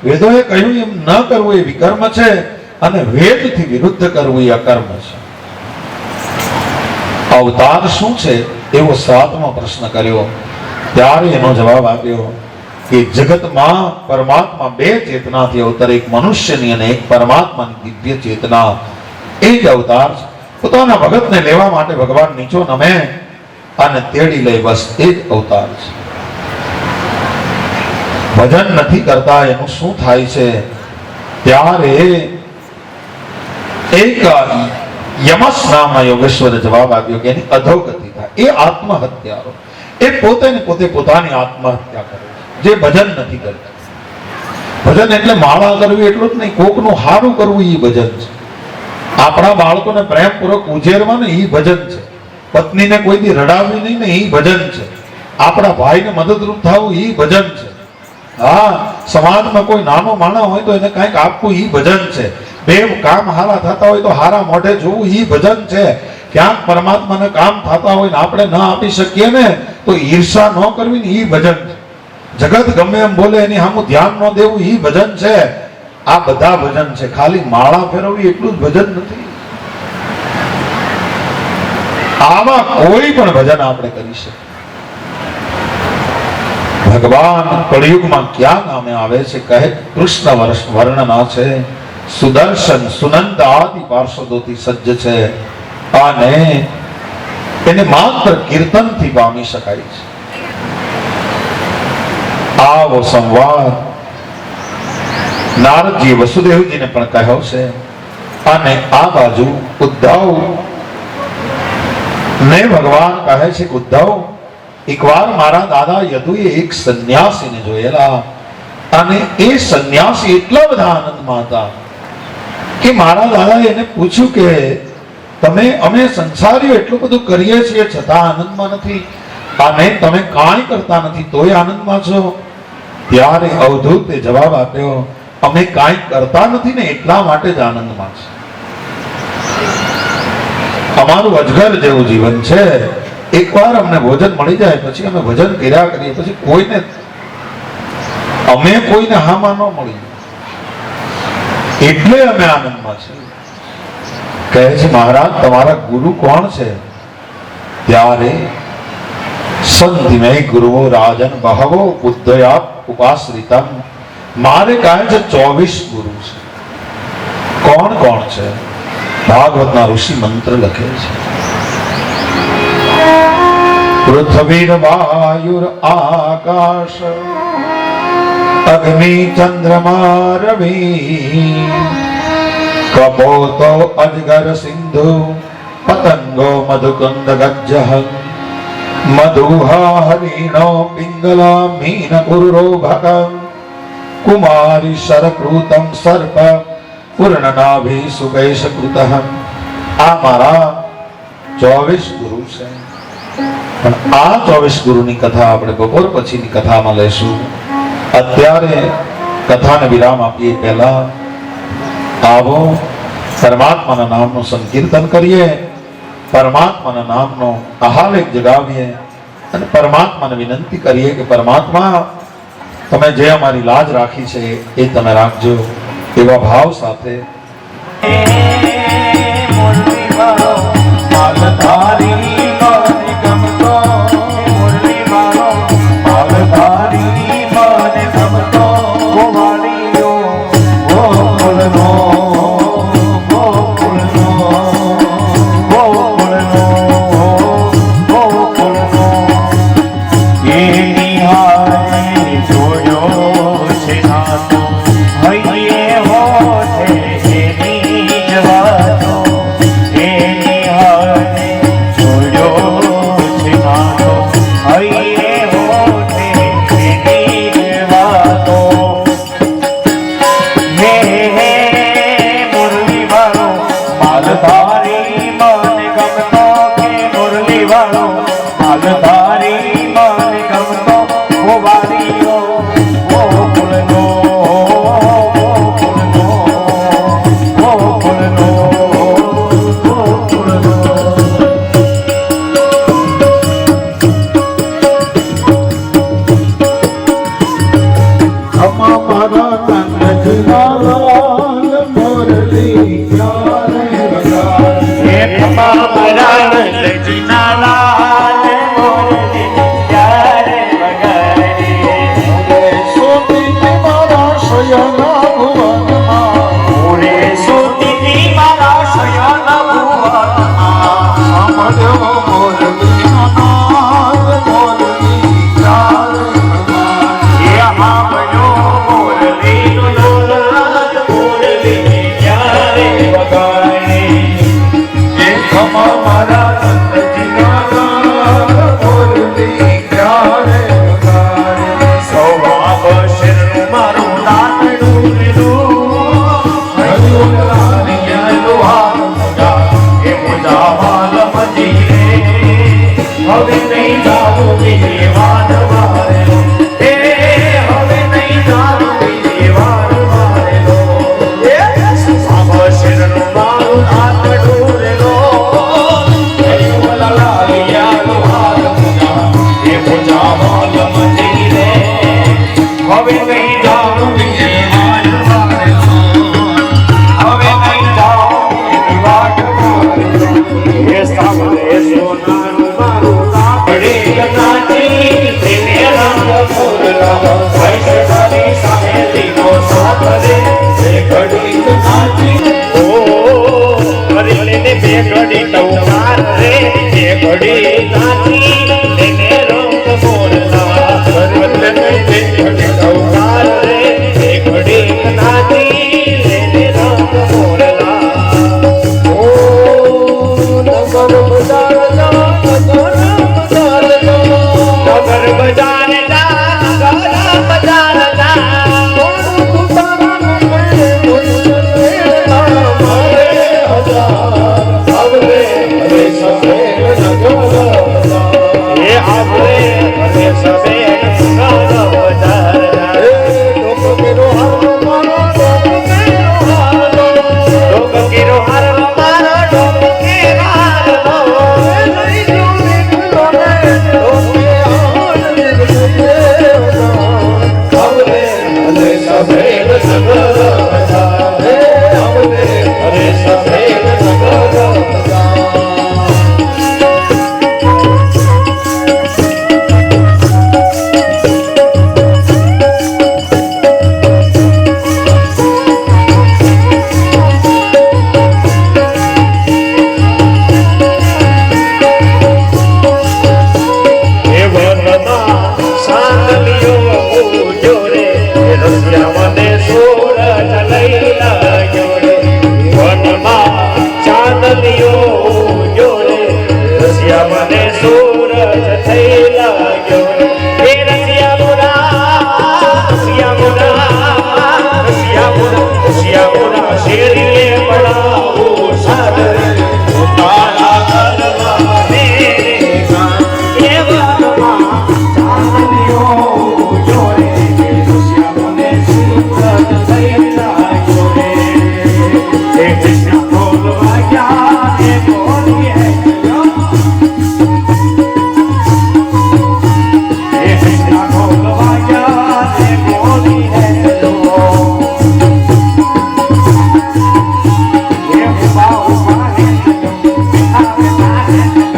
વેદોએ કહ્યું એમ ન કરવું એ વિકર્મ છે, અને વેદથી વિરુદ્ધ કરવું એ અકર્મ છે. અવતાર શું છે એવો સાતમો પ્રશ્ન કર્યો. ત્યારે એનો જવાબ આપ્યો કે જગતમાં પરમાત્મા બે ચેતનાથી અવતરે, એક મનુષ્યની અને એક પરમાત્માની દિવ્ય ચેતના. એ જ અવતાર છે. પોતાના ભગતને લેવા માટે ભગવાન નીચો નમે અને તેડી લે, બસ એ જ અવતાર છે. ભજન નથી કરતા એનું શું થાય છે? ત્યારે એક યમસ નામના યોગેશ્વરે જવાબ આપ્યો કે એની અધોગતિ થાય. એ આત્મહત્યારો, એ પોતે ને પોતે પોતાની આત્મહત્યા કરે છે જે ભજન નથી કરતા. ભજન એટલે માળા કરવી એટલું જ નહીં, કોકનું હારું કરવું એ ભજન છે. આપણા બાળકોને પ્રેમપૂર્વક ઉછેરવા ને એ ભજન છે. પત્નીને કોઈ દી રડાવવી નહીં ને એ ભજન છે. આપણા ભાઈને મદદરૂપ થવું એ ભજન છે. હા, સમાજમાં કોઈ નાનો માણસ હોય તો એને કંઈક આપવું એ ભજન છે. બે કામ હારા થતા હોય તો હારા મોઢે જોવું એ ભજન છે. ક્યાંક પરમાત્માને કામ થતા હોય ને આપણે ન આપી શકીએ ને તો ઈર્ષા ન કરવી ને એ ભજન છે. જગત ગમે એમ બોલે એની સામું ધ્યાન ન દેવું એ ભજન છે. આ બધા ભજન છે. ખાલી માળા ફેરવવી એટલું જ ભજન નથી. આવા કોઈ પણ ભજન આપણે કરી શકીએ. ભગવાન કળિયુગમાં ક્યાં નામે આવે છે? કહે કૃષ્ણ વર્ણના છે. સુદર્શન સુનંદ આદિ પાર્ષદોથી સજ્જ છે અને એને માત્ર કીર્તનથી પામી શકાય છે. આવો સંવાદ નારદજી વસુદેવજીને પણ કહ્યો છે. અને આ બાજુ ઉદ્ધવ ને ભગવાન કહે છે કે ઉદ્ધવ, એકવાર મારા દાદા યદુએ એક સંન્યાસીને જોયેલા અને એ સંન્યાસી એટલા બધા આનંદમાં હતા કે મારા દાદાએ એને પૂછ્યું કે અમે સંસારીઓ એટલું બધું કરીએ છીએ છતાં આનંદમાં નથી, અને તમે કાંઈ કરતા નથી તોય આનંદમાં છો? ત્યારે અવધૂતે જવાબ આપ્યો, અમે કાંઈ કરતા નથી ને એટલા માટે જ આનંદમાં છે. અમારું અજગર જેવું જીવન છે. એકવાર અમને ભોજન મળી જાય પછી અમે ભજન કર્યા કરીએ, પછી કોઈને હામાં ન મળી એટલે અમે આનંદમાં છીએ. કહે છે મહારાજ તમારા ગુરુ કોણ છે? ત્યારે સંધિમે ગુરુઓ રાજન બહવો બુદ્ધયા ઉપાશ્રિતમ. મારે કહે છે 24 ગુરુ છે. કોણ કોણ છે? ભાગવતના ઋષિ મંત્ર લખે છે. પૃથ્વીર વાયુર આકાશ અગ્નિ ચંદ્રમા રવિ કપોતો અજગર સિંધુ પતંગો મધુકુંદ ગજ્જઃ મધુહા હરિણો પિંગલા મીન પુરો ભગ કુમારી શરકૃતમ સર્પ પૂર્ણનાભિ સુકેશ કૃતઃ. આ મારા 24 ગુરુ છે. પણ આ 24 ગુરુની કથા આપણે બપોર પછીની કથામાં લઈશું. અત્યારે કથાને વિરામ આપીએ પહેલા આવો પરમાત્માના નામનું સંકીર્તન કરીએ, પરમાત્માના નામનો આહાલેખ જગાવીએ અને પરમાત્માને વિનંતી કરીએ કે પરમાત્મા તમે જે અમારી લાજ રાખી છે એ તમે રાખજો. એવા ભાવ સાથે
Thank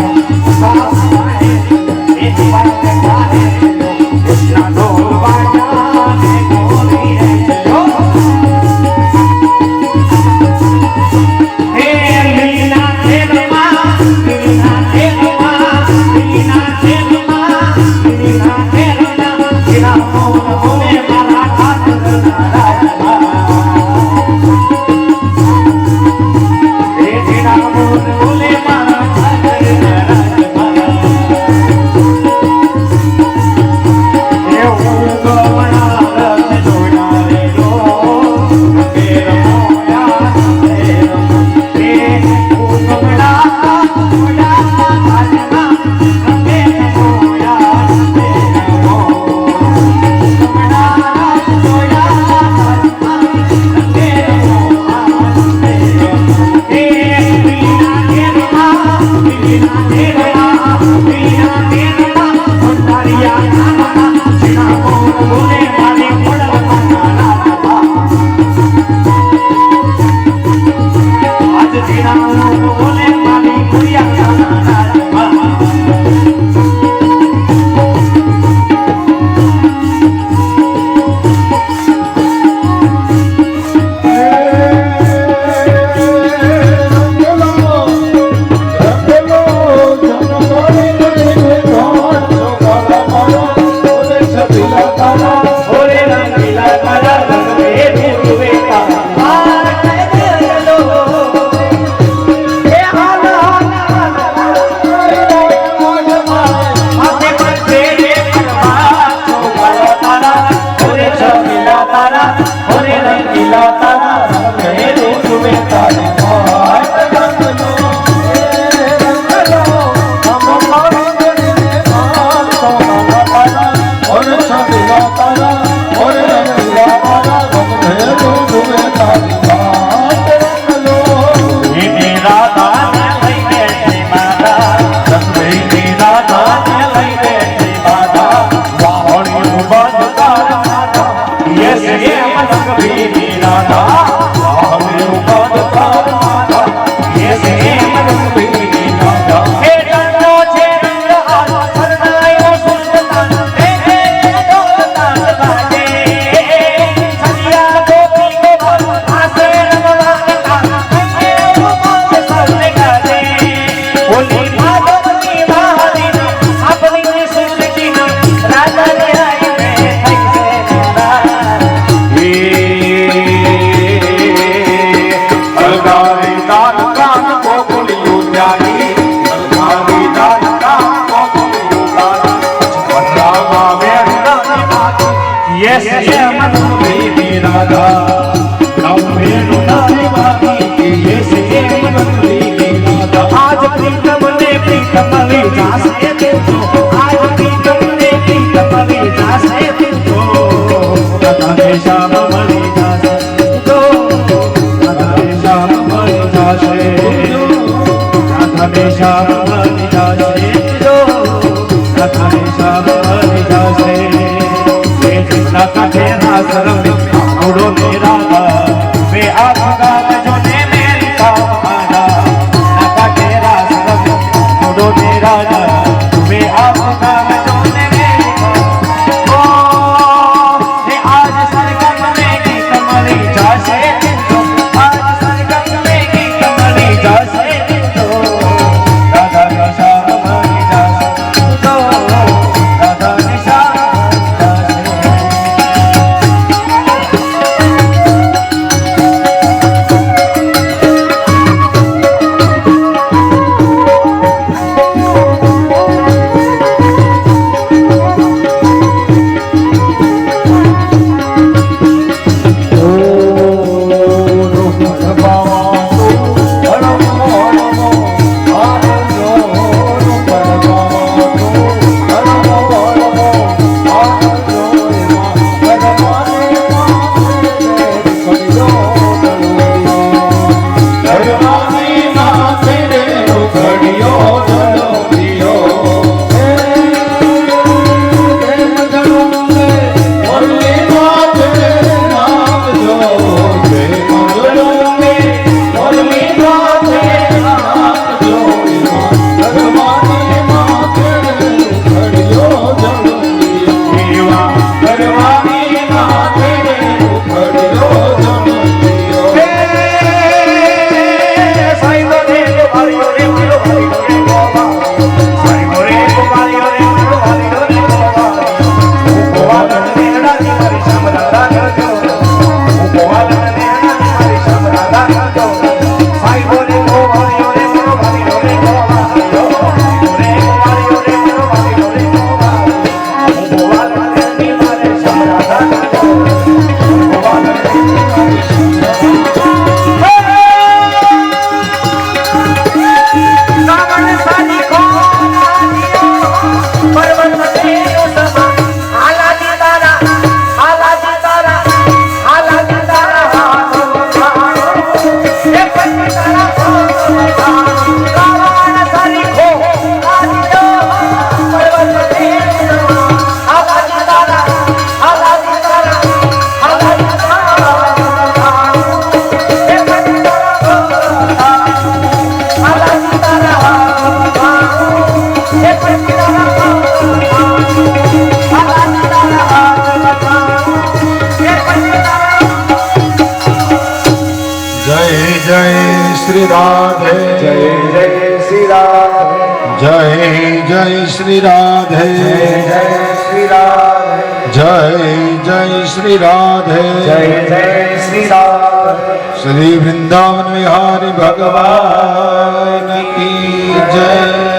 जय श्री राधे
जय श्री राधे
जय जय श्री राधे
जय जय श्री राधे
श्री वृंदावन विहारी भगवान की जय।